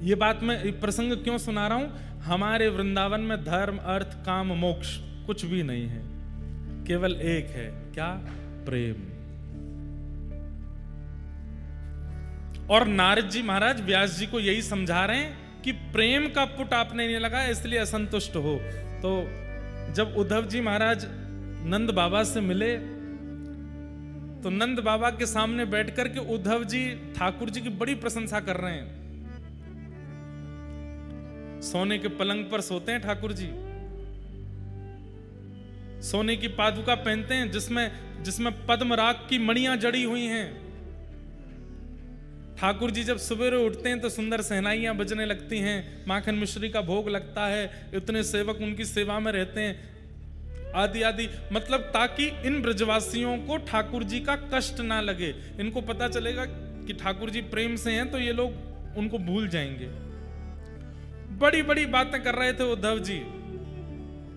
ये बात मैं प्रसंग क्यों सुना रहा हूं? हमारे वृंदावन में धर्म, अर्थ, काम, मोक्ष कुछ भी नहीं है, केवल एक है। क्या? प्रेम। और नारद जी महाराज व्यास जी को यही समझा रहे हैं कि प्रेम का पुट आपने नहीं लगा, इसलिए असंतुष्ट हो। तो जब उद्धव जी महाराज नंद बाबा से मिले तो नंद बाबा के सामने बैठ करके उद्धव जी ठाकुर जी की बड़ी प्रशंसा कर रहे हैं। सोने के पलंग पर सोते हैं ठाकुर जी, सोने की पादुका पहनते हैं जिसमें पद्मराग की मणियां जड़ी हुई हैं। ठाकुर जी जब सवेरे उठते हैं तो सुंदर सहनाइयां बजने लगती हैं, माखन मिश्री का भोग लगता है, इतने सेवक उनकी सेवा में रहते हैं, आदि आदि। मतलब ताकि इन ब्रजवासियों को ठाकुर जी का कष्ट ना लगे। इनको पता चलेगा कि ठाकुर जी प्रेम से हैं तो ये लोग उनको भूल जाएंगे। बड़ी बड़ी बातें कर रहे थे उद्धव जी।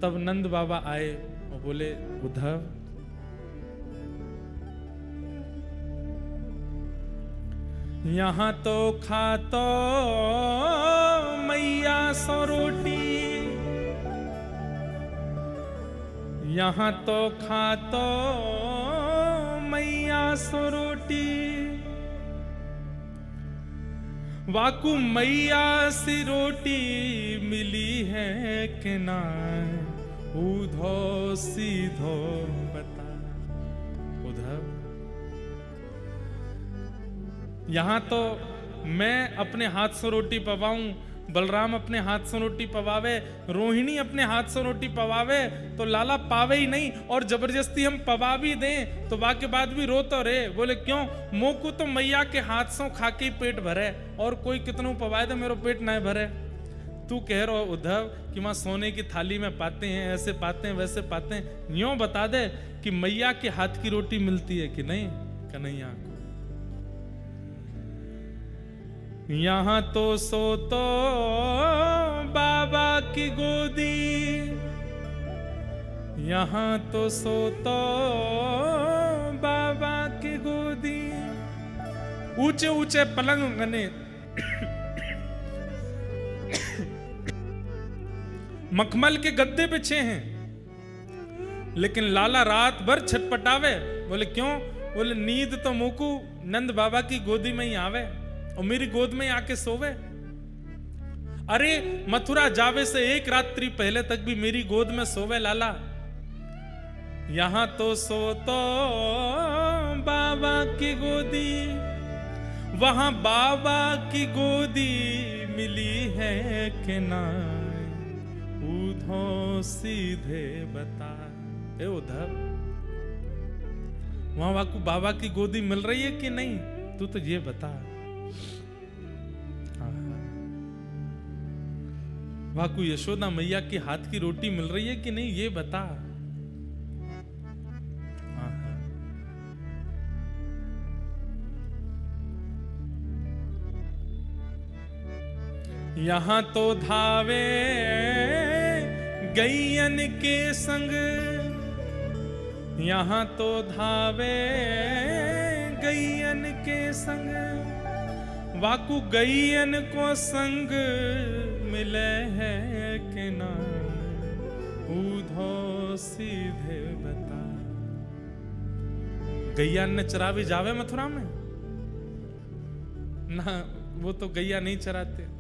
तब नंद बाबा आए और बोले, उद्धव यहां तो खातो मैया सो रोटी, यहां तो खातो मैया सो रोटी, वाकू मैया सी रोटी मिली है कि ना, उधो सीधो बता। उद्धव यहां तो मैं अपने हाथ से रोटी पवाऊं, बलराम अपने हाथ से रोटी पवावे, रोहिणी अपने हाथ से रोटी पवावे, तो लाला पावे ही नहीं, और जबरदस्ती हम पवा भी दें तो वाके बाद भी रो तो रहे। बोले क्यों? मोकू तो मैया के हाथ से खा के ही पेट भरे, और कोई कितनों पवाए तो मेरा पेट ना भरे। तू कह रहा उद्धव कि वहां सोने की थाली में पाते हैं, ऐसे पाते हैं, वैसे पाते हैं, यूं बता दे कि मैया के हाथ की रोटी मिलती है कि नहीं? कन्हैया को यहां तो सोतो बाबा की गोदी, यहां तो सोतो बाबा की गोदी, ऊंचे ऊंचे पलंग बने, मखमल के गद्दे बिछे हैं, लेकिन लाला रात भर छटपटावे। बोले क्यों? बोले नींद तो मुकू नंद बाबा की गोदी में ही आवे और मेरी गोद में आके सोवे। अरे मथुरा जावे से एक रात्रि पहले तक भी मेरी गोद में सोवे लाला। यहां तो सोतो बाबा की गोदी, वहां बाबा की गोदी मिली है कि ना, उधो सीधे बता। ए उद्धव वहां वाकू बाबा की गोदी मिल रही है कि नहीं? तू तो ये बता। वाकू यशोदा मैया के हाथ की रोटी मिल रही है कि नहीं? ये बता। यहां तो धावे गैयन के संग, यहां तो धावे गैयन के संग, वाकू गैयन को संग मिले है कि ना, उधो सीधे बता। गैया ने चरावे जावे मथुरा में ना? वो तो गैया नहीं चराते।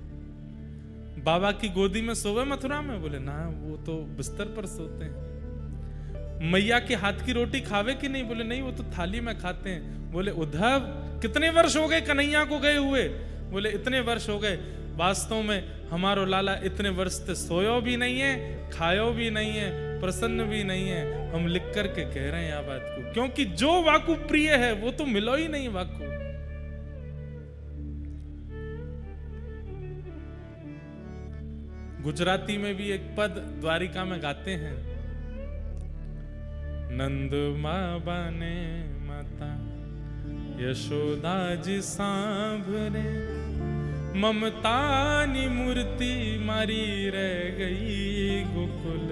बाबा की गोदी में सोवे मथुरा में? बोले ना, वो तो बिस्तर पर सोते हैं। मैया के हाथ की रोटी खावे कि नहीं? बोले नहीं, वो तो थाली में खाते हैं। बोले उद्धव कितने वर्ष हो गए कन्हैया को गए हुए? बोले इतने वर्ष हो गए। वास्तव में हमारो लाला इतने वर्ष से सोयो भी नहीं है, खायो भी नहीं है, प्रसन्न भी नहीं है। हम लिख करके कह रहे हैं आ बात को, क्योंकि जो वाकु प्रिय है वो तो मिलो ही नहीं वाकु। गुजराती में भी एक पद द्वारिका में गाते हैं, नंद माँ ने माता यशोदा जी सांभरे, ममता नी मूर्ति मारी रह गई गोकुल